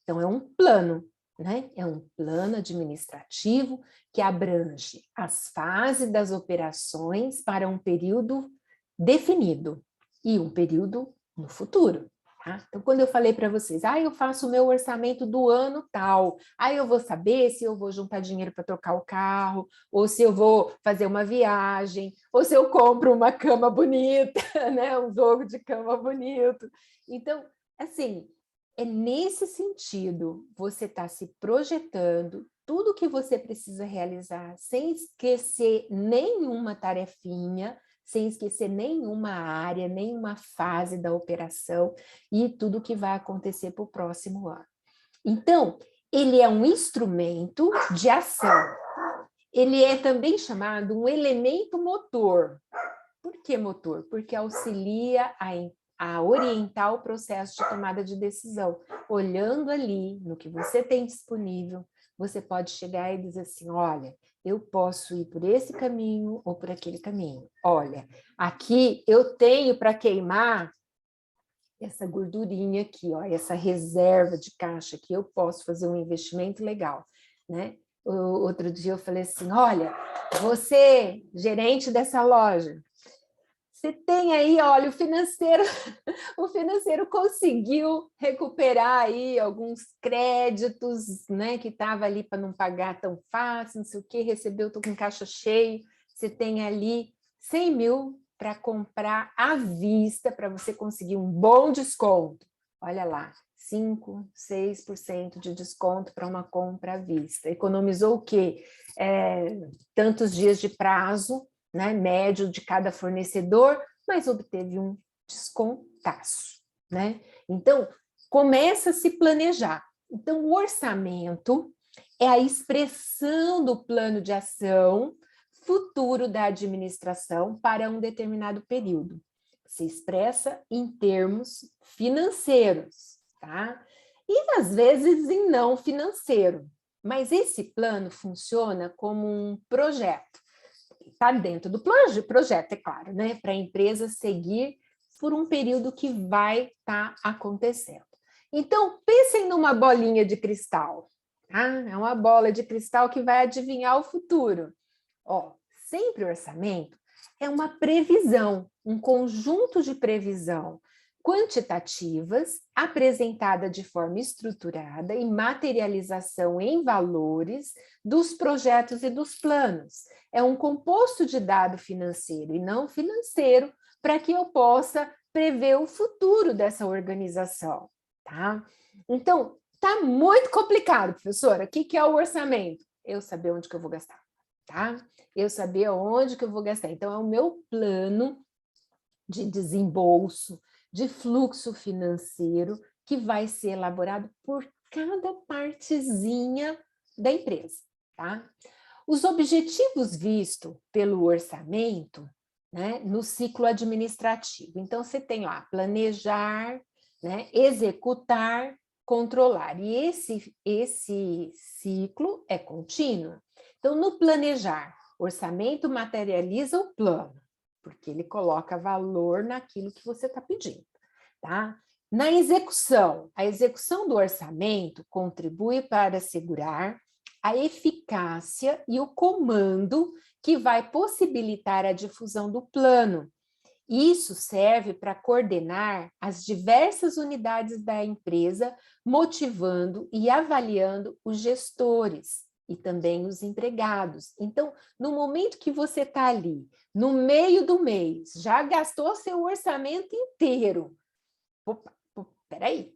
Speaker 1: Então, é um plano, né? É um plano administrativo que abrange as fases das operações para um período definido e um período no futuro. Tá? Então, quando eu falei para vocês, eu faço o meu orçamento do ano tal, aí eu vou saber se eu vou juntar dinheiro para trocar o carro, ou se eu vou fazer uma viagem, ou se eu compro uma cama bonita, né? Um jogo de cama bonito. Então, assim, é nesse sentido, você está se projetando tudo que você precisa realizar, sem esquecer nenhuma tarefinha, sem esquecer nenhuma área, nenhuma fase da operação e tudo que vai acontecer para o próximo ano. Então, ele é um instrumento de ação. Ele é também chamado um elemento motor. Por que motor? Porque auxilia a orientar o processo de tomada de decisão. Olhando ali no que você tem disponível, você pode chegar e dizer assim, olha, eu posso ir por esse caminho ou por aquele caminho. Olha, aqui eu tenho para queimar essa gordurinha aqui, ó, essa reserva de caixa aqui, eu posso fazer um investimento legal, né? Outro dia eu falei assim, olha, você, gerente dessa loja, você tem aí, olha, o financeiro conseguiu recuperar aí alguns créditos, né, que estava ali para não pagar tão fácil, não sei o que, recebeu, estou com caixa cheio, você tem ali 100 mil para comprar à vista, para você conseguir um bom desconto. Olha lá, 5%, 6% de desconto para uma compra à vista. Economizou o quê? Tantos dias de prazo, né, médio de cada fornecedor, mas obteve um descontaço, né? Então, começa a se planejar. Então, o orçamento é a expressão do plano de ação futuro da administração para um determinado período. Se expressa em termos financeiros, tá? E às vezes em não financeiro. Mas esse plano funciona como um projeto. Está dentro do projeto, é claro, né? Para a empresa seguir por um período que vai estar acontecendo. Então, pensem numa bolinha de cristal. Tá? É uma bola de cristal que vai adivinhar o futuro. Ó, sempre o orçamento é uma previsão, um conjunto de previsão quantitativas apresentada de forma estruturada e materialização em valores dos projetos e dos planos. É um composto de dado financeiro e não financeiro para que eu possa prever o futuro dessa organização, tá? Então, tá muito complicado, professora. O que é o orçamento? Eu saber onde que eu vou gastar, tá? Eu saber onde que eu vou gastar. Então, é o meu plano de desembolso, de fluxo financeiro, que vai ser elaborado por cada partezinha da empresa, tá? Os objetivos vistos pelo orçamento, né, no ciclo administrativo. Então, você tem lá planejar, né, executar, controlar. E esse ciclo é contínuo. Então, no planejar, orçamento materializa o plano, porque ele coloca valor naquilo que você está pedindo, tá? Na execução, a execução do orçamento contribui para assegurar a eficácia e o comando que vai possibilitar a difusão do plano. Isso serve para coordenar as diversas unidades da empresa, motivando e avaliando os gestores e também os empregados. Então, no momento que você está ali, no meio do mês, já gastou seu orçamento inteiro. Opa, peraí.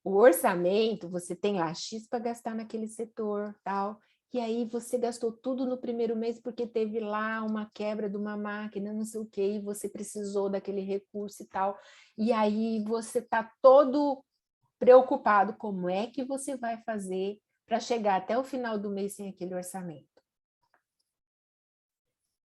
Speaker 1: O orçamento, você tem lá X para gastar naquele setor, tal, e aí você gastou tudo no primeiro mês porque teve lá uma quebra de uma máquina, não sei o quê, e você precisou daquele recurso e tal, e aí você está todo preocupado como é que você vai fazer para chegar até o final do mês sem aquele orçamento.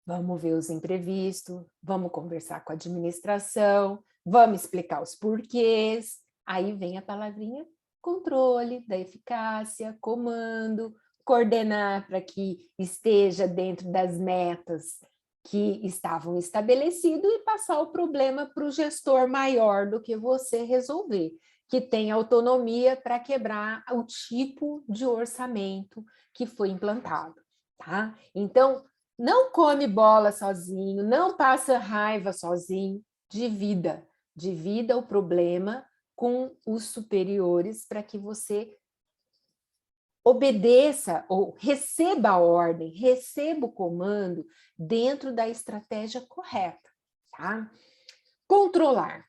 Speaker 1: Vamos ver os imprevistos, vamos conversar com a administração, vamos explicar os porquês. Aí vem a palavrinha controle da eficácia, comando, coordenar para que esteja dentro das metas que estavam estabelecidas e passar o problema para o gestor maior do que você resolver, que tem autonomia para quebrar o tipo de orçamento que foi implantado, tá? Então, não come bola sozinho, não passa raiva sozinho, divida o problema com os superiores para que você obedeça ou receba a ordem, receba o comando dentro da estratégia correta, tá? Controlar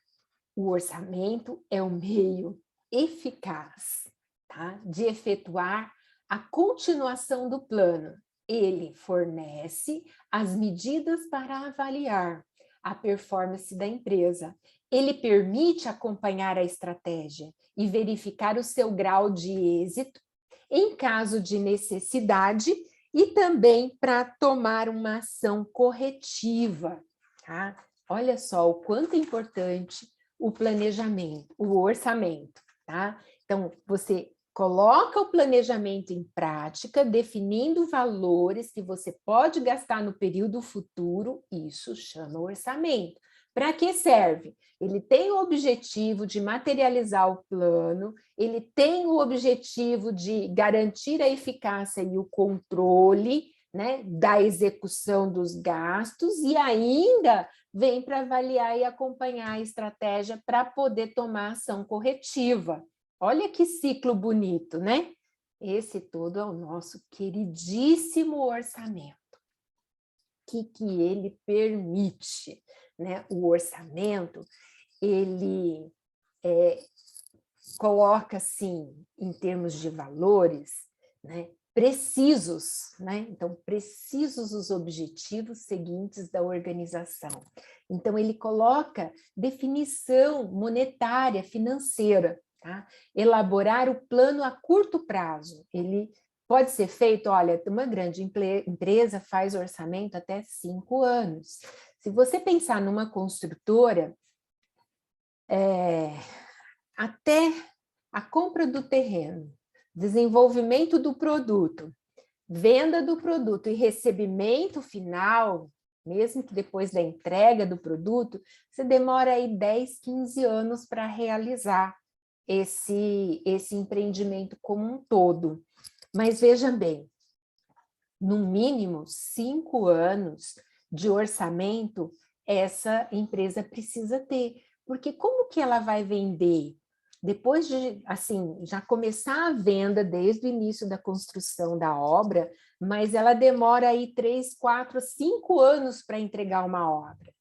Speaker 1: o orçamento é um meio eficaz, tá? De efetuar a continuação do plano. Ele fornece as medidas para avaliar a performance da empresa. Ele permite acompanhar a estratégia e verificar o seu grau de êxito em caso de necessidade e também para tomar uma ação corretiva, tá? Olha só o quanto é importante o planejamento, o orçamento, tá? Então, você coloca o planejamento em prática, definindo valores que você pode gastar no período futuro, isso chama orçamento. Para que serve? Ele tem o objetivo de materializar o plano, ele tem o objetivo de garantir a eficácia e o controle, né, da execução dos gastos e ainda vem para avaliar e acompanhar a estratégia para poder tomar ação corretiva. Olha que ciclo bonito, né? Esse todo é o nosso queridíssimo orçamento. O que ele permite, né? O orçamento, ele coloca, assim, em termos de valores, né, precisos, né? Então, precisos os objetivos seguintes da organização. Então, ele coloca definição monetária, financeira, tá? Elaborar o plano a curto prazo. Ele pode ser feito, olha, uma grande empresa faz orçamento até 5 anos. Se você pensar numa construtora, até a compra do terreno, desenvolvimento do produto, venda do produto e recebimento final, mesmo que depois da entrega do produto, você demora aí 10, 15 anos para realizar esse empreendimento como um todo. Mas veja bem, no mínimo 5 anos de orçamento essa empresa precisa ter, porque como que ela vai vender? Depois de, assim, já começar a venda desde o início da construção da obra, mas ela demora aí 3, 4, 5 anos para entregar uma obra.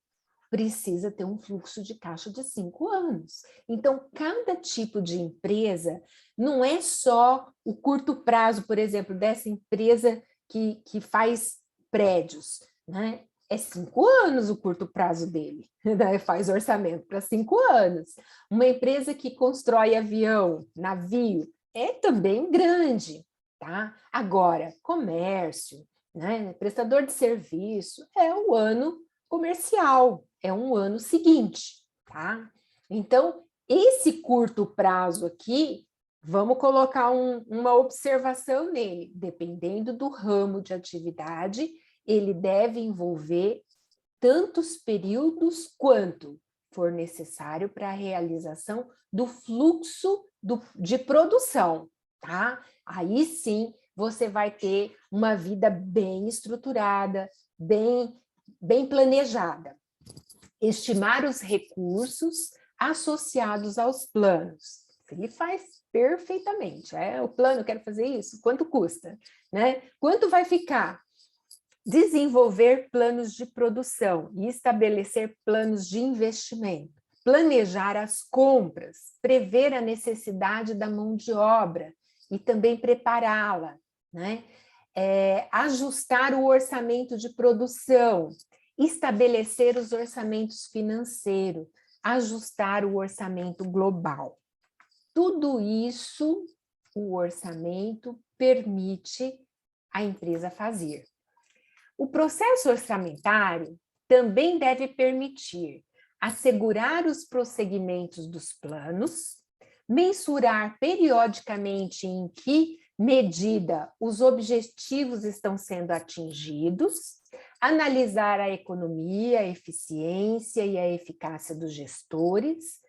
Speaker 1: Precisa ter um fluxo de caixa de 5 anos. Então, cada tipo de empresa não é só o curto prazo, por exemplo, dessa empresa que faz prédios, né? É 5 anos o curto prazo dele, né? Faz orçamento para 5 anos. Uma empresa que constrói avião, navio, é também grande, tá? Agora, comércio, né? Prestador de serviço, é o ano comercial, é um ano seguinte, tá? Então, esse curto prazo aqui, vamos colocar uma observação nele, dependendo do ramo de atividade, ele deve envolver tantos períodos quanto for necessário para a realização do fluxo de produção, tá? Aí sim você vai ter uma vida bem estruturada, bem planejada. Estimar os recursos associados aos planos. Ele faz perfeitamente. O plano, eu quero fazer isso, quanto custa? Né? Quanto vai ficar? Desenvolver planos de produção e estabelecer planos de investimento. Planejar as compras, prever a necessidade da mão de obra e também prepará-la, né? Ajustar o orçamento de produção, estabelecer os orçamentos financeiros, ajustar o orçamento global. Tudo isso o orçamento permite a empresa fazer. O processo orçamentário também deve permitir assegurar os prosseguimentos dos planos, mensurar periodicamente em que medida os objetivos estão sendo atingidos, analisar a economia, a eficiência e a eficácia dos gestores,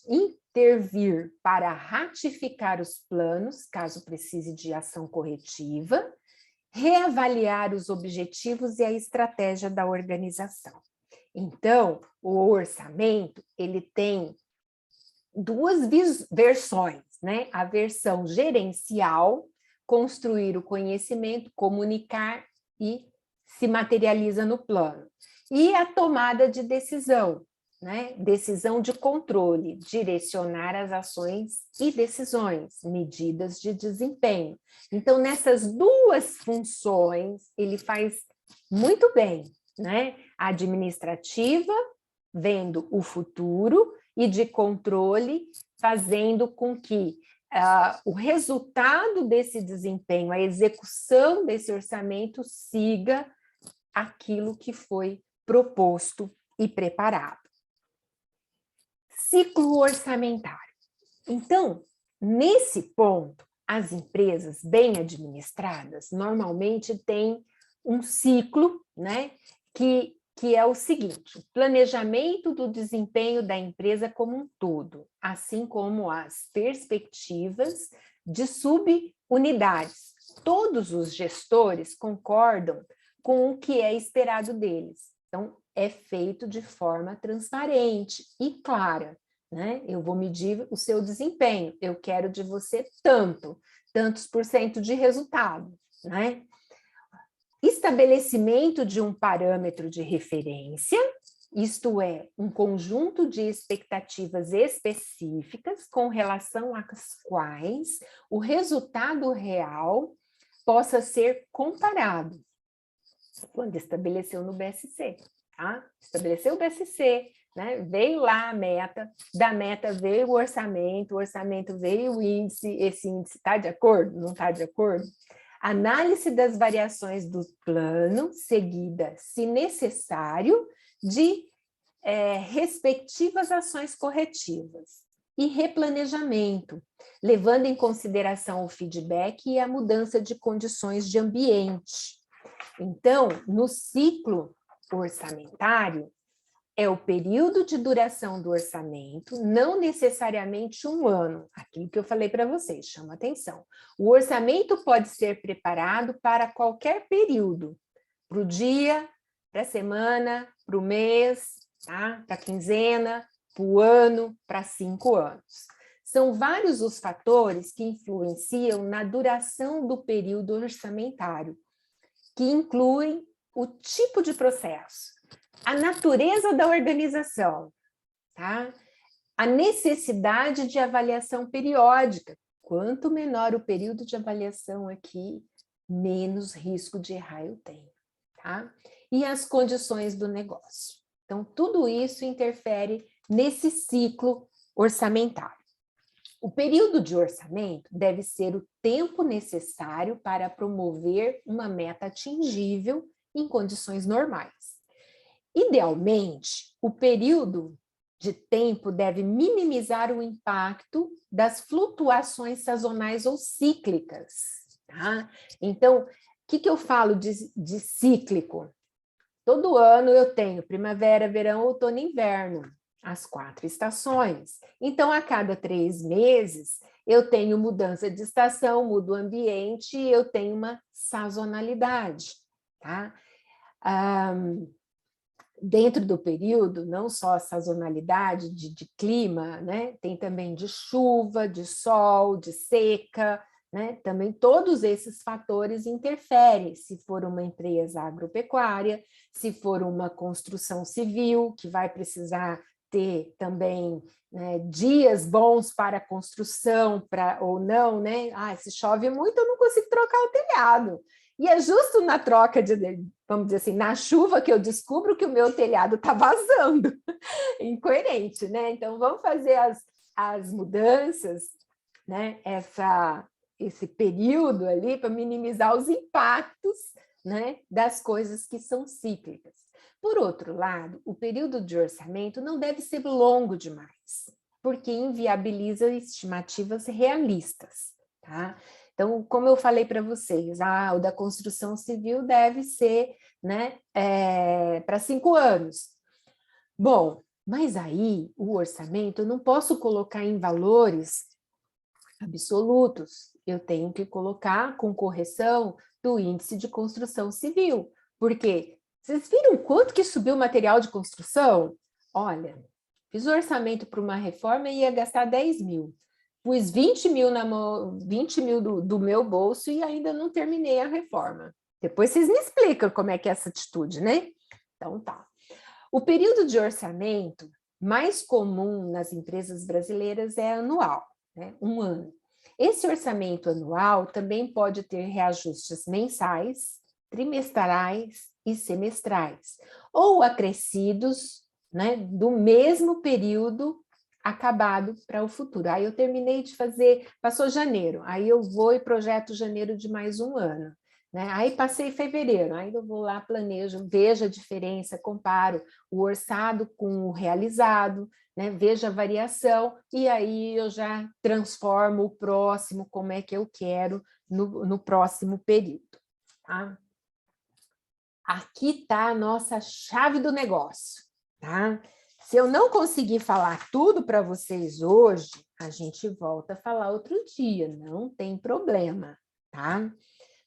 Speaker 1: intervir para ratificar os planos, caso precise de ação corretiva, reavaliar os objetivos e a estratégia da organização. Então, o orçamento, ele tem duas versões, né? A versão gerencial, construir o conhecimento, comunicar e se materializa no plano. E a tomada de decisão, né? Decisão de controle, direcionar as ações e decisões, medidas de desempenho. Então, nessas duas funções, ele faz muito bem, né? A administrativa, vendo o futuro, e de controle, fazendo com que o resultado desse desempenho, a execução desse orçamento, siga aquilo que foi proposto e preparado. Ciclo orçamentário. Então, nesse ponto, as empresas bem administradas normalmente têm um ciclo, né, que é o seguinte: planejamento do desempenho da empresa como um todo, assim como as perspectivas de subunidades. Todos os gestores concordam com o que é esperado deles. Então, é feito de forma transparente e clara, né? Eu vou medir o seu desempenho, eu quero de você tantos por cento de resultado, né? Estabelecimento de um parâmetro de referência isto é, um conjunto de expectativas específicas com relação às quais o resultado real possa ser comparado. Quando estabeleceu no BSC, tá? Estabeleceu o BSC, né? Veio lá a meta, da meta veio o orçamento veio o índice, esse índice está de acordo? Não está de acordo? Análise das variações do plano, seguida, se necessário, de respectivas ações corretivas. E replanejamento, levando em consideração o feedback e a mudança de condições de ambiente. Então, no ciclo orçamentário, é o período de duração do orçamento, não necessariamente um ano. Aquilo que eu falei para vocês, chama atenção. O orçamento pode ser preparado para qualquer período, para o dia, para a semana, para o mês, tá? Para a quinzena, para o ano, para 5 anos. São vários os fatores que influenciam na duração do período orçamentário, que incluem o tipo de processo, a natureza da organização, tá? A necessidade de avaliação periódica. Quanto menor o período de avaliação aqui, menos risco de errar eu tenho, tá? E as condições do negócio. Então, tudo isso interfere nesse ciclo orçamentário. O período de orçamento deve ser o tempo necessário para promover uma meta atingível em condições normais. Idealmente, o período de tempo deve minimizar o impacto das flutuações sazonais ou cíclicas. Tá? Então, o que eu falo de cíclico? Todo ano eu tenho primavera, verão, outono e inverno, as 4 estações. Então, a cada 3 meses, eu tenho mudança de estação, mudo o ambiente, eu tenho uma sazonalidade. Tá? Dentro do período, não só a sazonalidade de clima, né? Tem também de chuva, de sol, de seca, né? Também todos esses fatores interferem, se for uma empresa agropecuária, se for uma construção civil, que vai precisar ter também, né, dias bons para a construção, ou não, né? Se chove muito, eu não consigo trocar o telhado. E é justo na troca vamos dizer assim, na chuva que eu descubro que o meu telhado está vazando. Incoerente, né? Então, vamos fazer as mudanças, né? Esse período ali para minimizar os impactos, né, das coisas que são cíclicas. Por outro lado, o período de orçamento não deve ser longo demais, porque inviabiliza estimativas realistas, tá? Então, como eu falei para vocês, o da construção civil deve ser, né, para 5 anos. Bom, mas aí o orçamento eu não posso colocar em valores absolutos, eu tenho que colocar com correção do índice de construção civil, porque vocês viram quanto que subiu o material de construção? Olha, fiz o orçamento para uma reforma e ia gastar 10 mil. Pus 20 mil, 20 mil do meu bolso e ainda não terminei a reforma. Depois vocês me explicam como é que é essa atitude, né? Então tá. O período de orçamento mais comum nas empresas brasileiras é anual, né? 1 ano. Esse orçamento anual também pode ter reajustes mensais, trimestrais e semestrais, ou acrescidos, né, do mesmo período acabado para o futuro. Aí eu terminei de fazer, passou janeiro, aí eu vou e projeto janeiro de mais 1 ano. Né? Aí passei fevereiro, aí eu vou lá, planejo, vejo a diferença, comparo o orçado com o realizado, né? Vejo a variação, e aí eu já transformo o próximo, como é que eu quero no próximo período. Tá? Aqui está a nossa chave do negócio. Tá? Se eu não conseguir falar tudo para vocês hoje, a gente volta a falar outro dia, não tem problema, tá?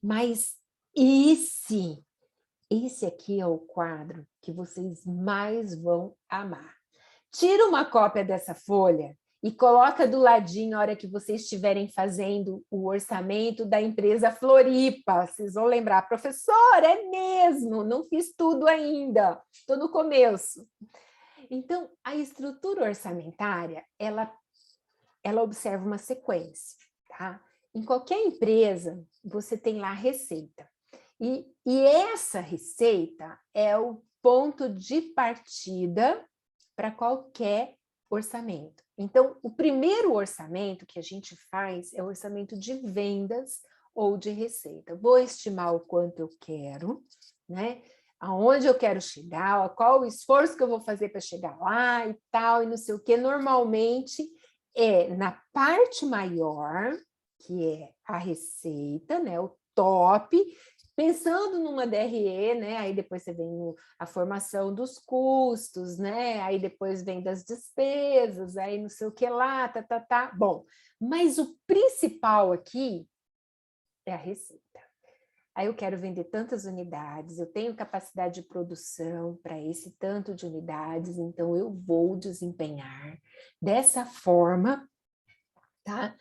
Speaker 1: Mas esse aqui é o quadro que vocês mais vão amar. Tira uma cópia dessa folha e coloca do ladinho a hora que vocês estiverem fazendo o orçamento da empresa Floripa. Vocês vão lembrar, professora, é mesmo, não fiz tudo ainda, estou no começo. Então, a estrutura orçamentária, ela observa uma sequência, tá? Em qualquer empresa, você tem lá a receita. E essa receita é o ponto de partida para qualquer orçamento. Então, o primeiro orçamento que a gente faz é o orçamento de vendas ou de receita. Vou estimar o quanto eu quero, né? Aonde eu quero chegar, qual o esforço que eu vou fazer para chegar lá e tal, e não sei o quê. Normalmente é na parte maior, que é a receita, né? O top, pensando numa DRE, né? Aí depois você vem a formação dos custos, né? Aí depois vem das despesas, aí não sei o que lá, tá. Bom, mas o principal aqui é a receita. Aí eu quero vender tantas unidades, eu tenho capacidade de produção para esse tanto de unidades, então eu vou desempenhar dessa forma, tá?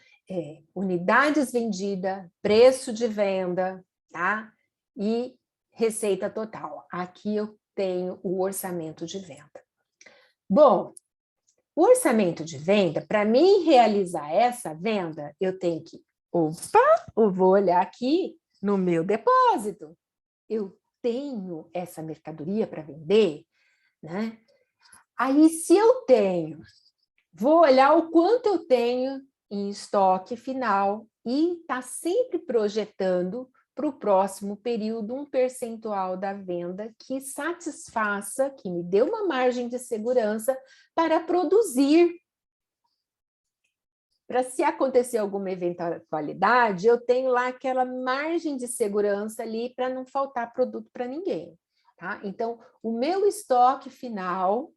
Speaker 1: Unidades vendidas, preço de venda, tá? E receita total. Aqui eu tenho o orçamento de venda. Bom, o orçamento de venda, para mim realizar essa venda, eu tenho que, eu vou olhar aqui no meu depósito. Eu tenho essa mercadoria para vender, né? Aí, se eu tenho, vou olhar o quanto eu tenho em estoque final e está sempre projetando para o próximo período um percentual da venda que satisfaça, que me dê uma margem de segurança para produzir. Para se acontecer alguma eventualidade, eu tenho lá aquela margem de segurança ali para não faltar produto para ninguém. Tá? Então, o meu estoque final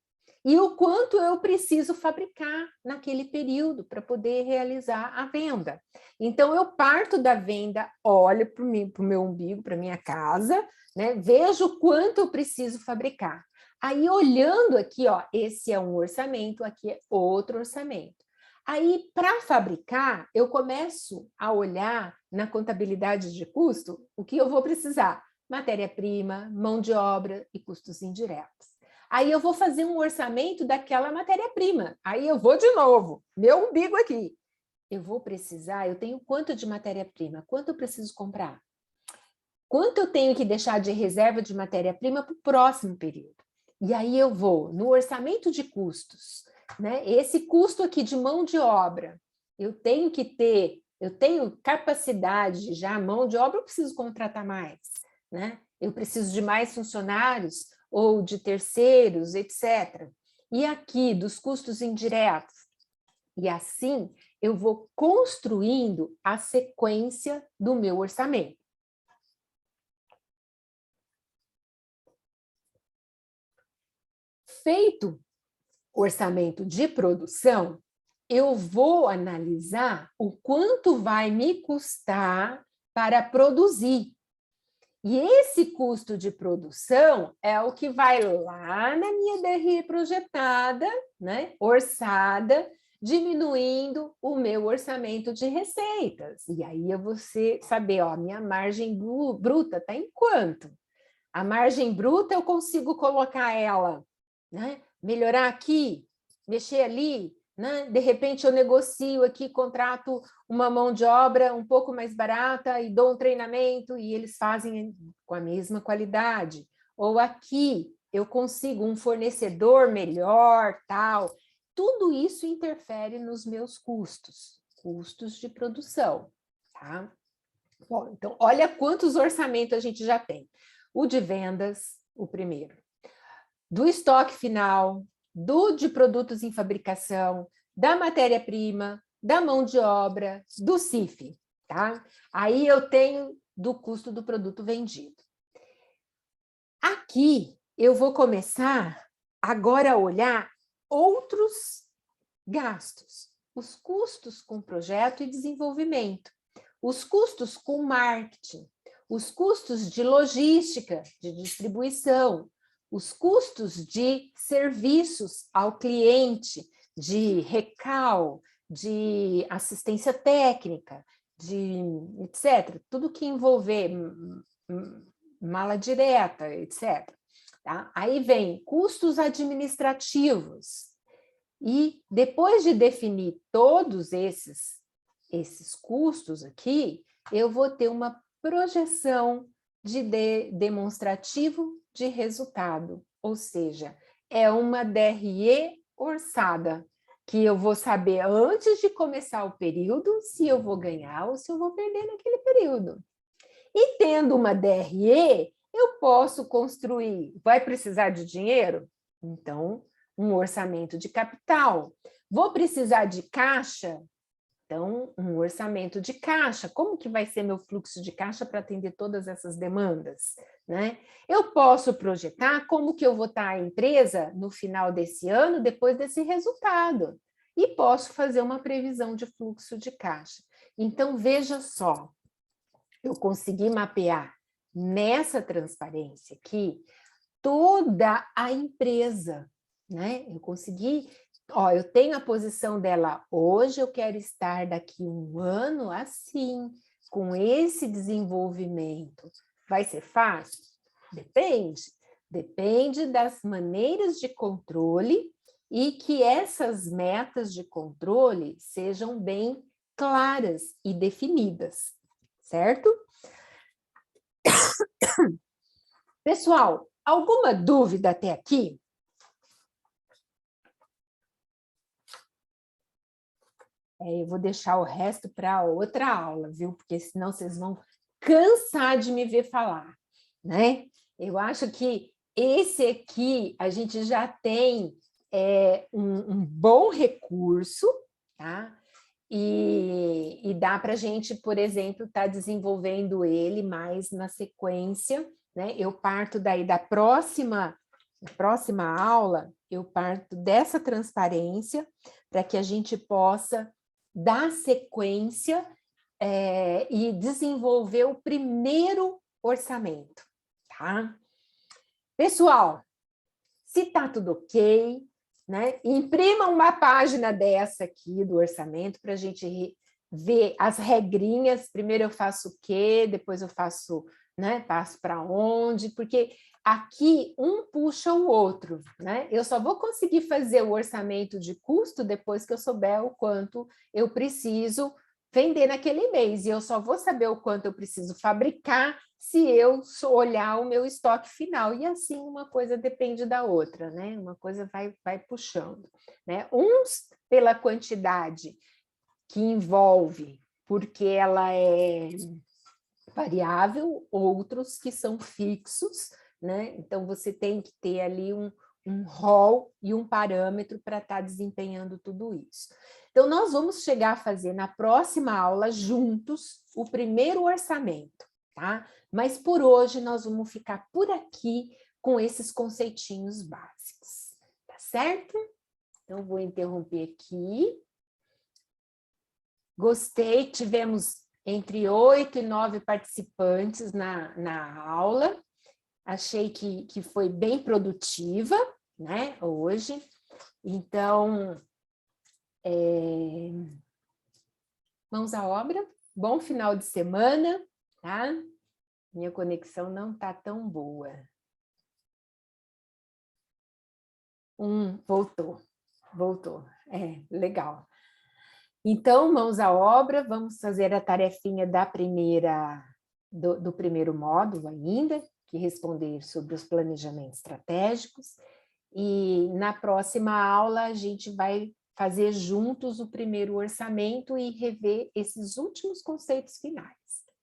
Speaker 1: e o quanto eu preciso fabricar naquele período para poder realizar a venda. Então, eu parto da venda, olho para o meu umbigo, para a minha casa, né? Vejo quanto eu preciso fabricar. Aí, olhando aqui, ó, esse é um orçamento, aqui é outro orçamento. Aí, para fabricar, eu começo a olhar na contabilidade de custo o que eu vou precisar: matéria-prima, mão de obra e custos indiretos. Aí eu vou fazer um orçamento daquela matéria-prima. Aí eu vou de novo, meu umbigo aqui. Eu vou precisar, eu tenho quanto de matéria-prima? Quanto eu preciso comprar? Quanto eu tenho que deixar de reserva de matéria-prima para o próximo período? E aí eu vou no orçamento de custos, né? Esse custo aqui de mão de obra, eu tenho que ter, eu tenho capacidade já, mão de obra eu preciso contratar mais, né? Eu preciso de mais funcionários ou de terceiros, etc. E aqui, dos custos indiretos. E assim, eu vou construindo a sequência do meu orçamento. Feito o orçamento de produção, eu vou analisar o quanto vai me custar para produzir. E esse custo de produção é o que vai lá na minha DRE projetada, né, orçada, diminuindo o meu orçamento de receitas. E aí eu vou saber, ó, minha margem bruta está em quanto? A margem bruta eu consigo colocar ela, né, melhorar aqui, mexer ali, né? De repente eu negocio aqui, contrato uma mão de obra um pouco mais barata e dou um treinamento e eles fazem com a mesma qualidade. Ou aqui eu consigo um fornecedor melhor, tal. Tudo isso interfere nos meus custos de produção, tá? Bom, então, olha quantos orçamentos a gente já tem. O de vendas, o primeiro. Do estoque final, de produtos em fabricação, da matéria-prima, da mão de obra, do CIF, tá? Aí eu tenho do custo do produto vendido. Aqui eu vou começar agora a olhar outros gastos, os custos com projeto e desenvolvimento, os custos com marketing, os custos de logística, de distribuição, os custos de serviços ao cliente, de recal, de assistência técnica, de etc. Tudo que envolver mala direta, etc. Tá? Aí vem custos administrativos. E depois de definir todos esses custos aqui, eu vou ter uma projeção de demonstrativo de resultado, ou seja, é uma DRE orçada, que eu vou saber antes de começar o período se eu vou ganhar ou se eu vou perder naquele período. E tendo uma DRE, eu posso construir. Vai precisar de dinheiro? Então, um orçamento de capital. Vou precisar de caixa? Então, um orçamento de caixa. Como que vai ser meu fluxo de caixa para atender todas essas demandas? Né? Eu posso projetar como que eu vou estar a empresa no final desse ano, depois desse resultado. E posso fazer uma previsão de fluxo de caixa. Então, veja só, eu consegui mapear nessa transparência aqui toda a empresa, né? Eu consegui, ó, eu tenho a posição dela hoje, eu quero estar daqui um ano assim, com esse desenvolvimento. Vai ser fácil? Depende. Depende das maneiras de controle e que essas metas de controle sejam bem claras e definidas, certo? Pessoal, alguma dúvida até aqui? Eu vou deixar o resto para outra aula, viu? Porque senão vocês vão cansar de me ver falar, né? Eu acho que esse aqui a gente já tem um bom recurso, tá? E dá para a gente, por exemplo, estar desenvolvendo ele mais na sequência, né? Eu parto daí da próxima aula, eu parto dessa transparência para que a gente possa dar sequência e desenvolver o primeiro orçamento, tá? Pessoal, se está tudo ok, né? Imprima uma página dessa aqui do orçamento para a gente ver as regrinhas. Primeiro eu faço o quê, depois eu faço, né? Passo para onde, porque aqui um puxa o outro, né? Eu só vou conseguir fazer o orçamento de custo depois que eu souber o quanto eu preciso vender naquele mês, e eu só vou saber o quanto eu preciso fabricar se eu olhar o meu estoque final, e assim uma coisa depende da outra, né? Uma coisa vai puxando, né? Uns pela quantidade que envolve, porque ela é variável, outros que são fixos, né? Então você tem que ter ali um rol e um parâmetro para estar desempenhando tudo isso. Então, nós vamos chegar a fazer na próxima aula juntos o primeiro orçamento, tá? Mas por hoje nós vamos ficar por aqui com esses conceitinhos básicos, tá certo? Então, vou interromper aqui. Gostei, tivemos entre 8 e 9 participantes na aula. Achei que foi bem produtiva, né, hoje. Então, mãos à obra. Bom final de semana, tá? Minha conexão não está tão boa. Voltou. Legal. Então, mãos à obra, vamos fazer a tarefinha do primeiro módulo ainda, que responder sobre os planejamentos estratégicos. E na próxima aula a gente vai fazer juntos o primeiro orçamento e rever esses últimos conceitos finais,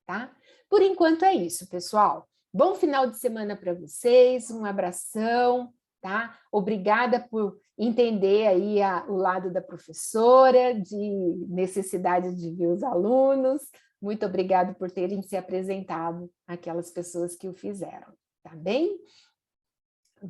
Speaker 1: tá? Por enquanto é isso, pessoal. Bom final de semana para vocês, um abração, tá? Obrigada por entender aí o lado da professora, de necessidade de ver os alunos. Muito obrigada por terem se apresentado aquelas pessoas que o fizeram, tá bem?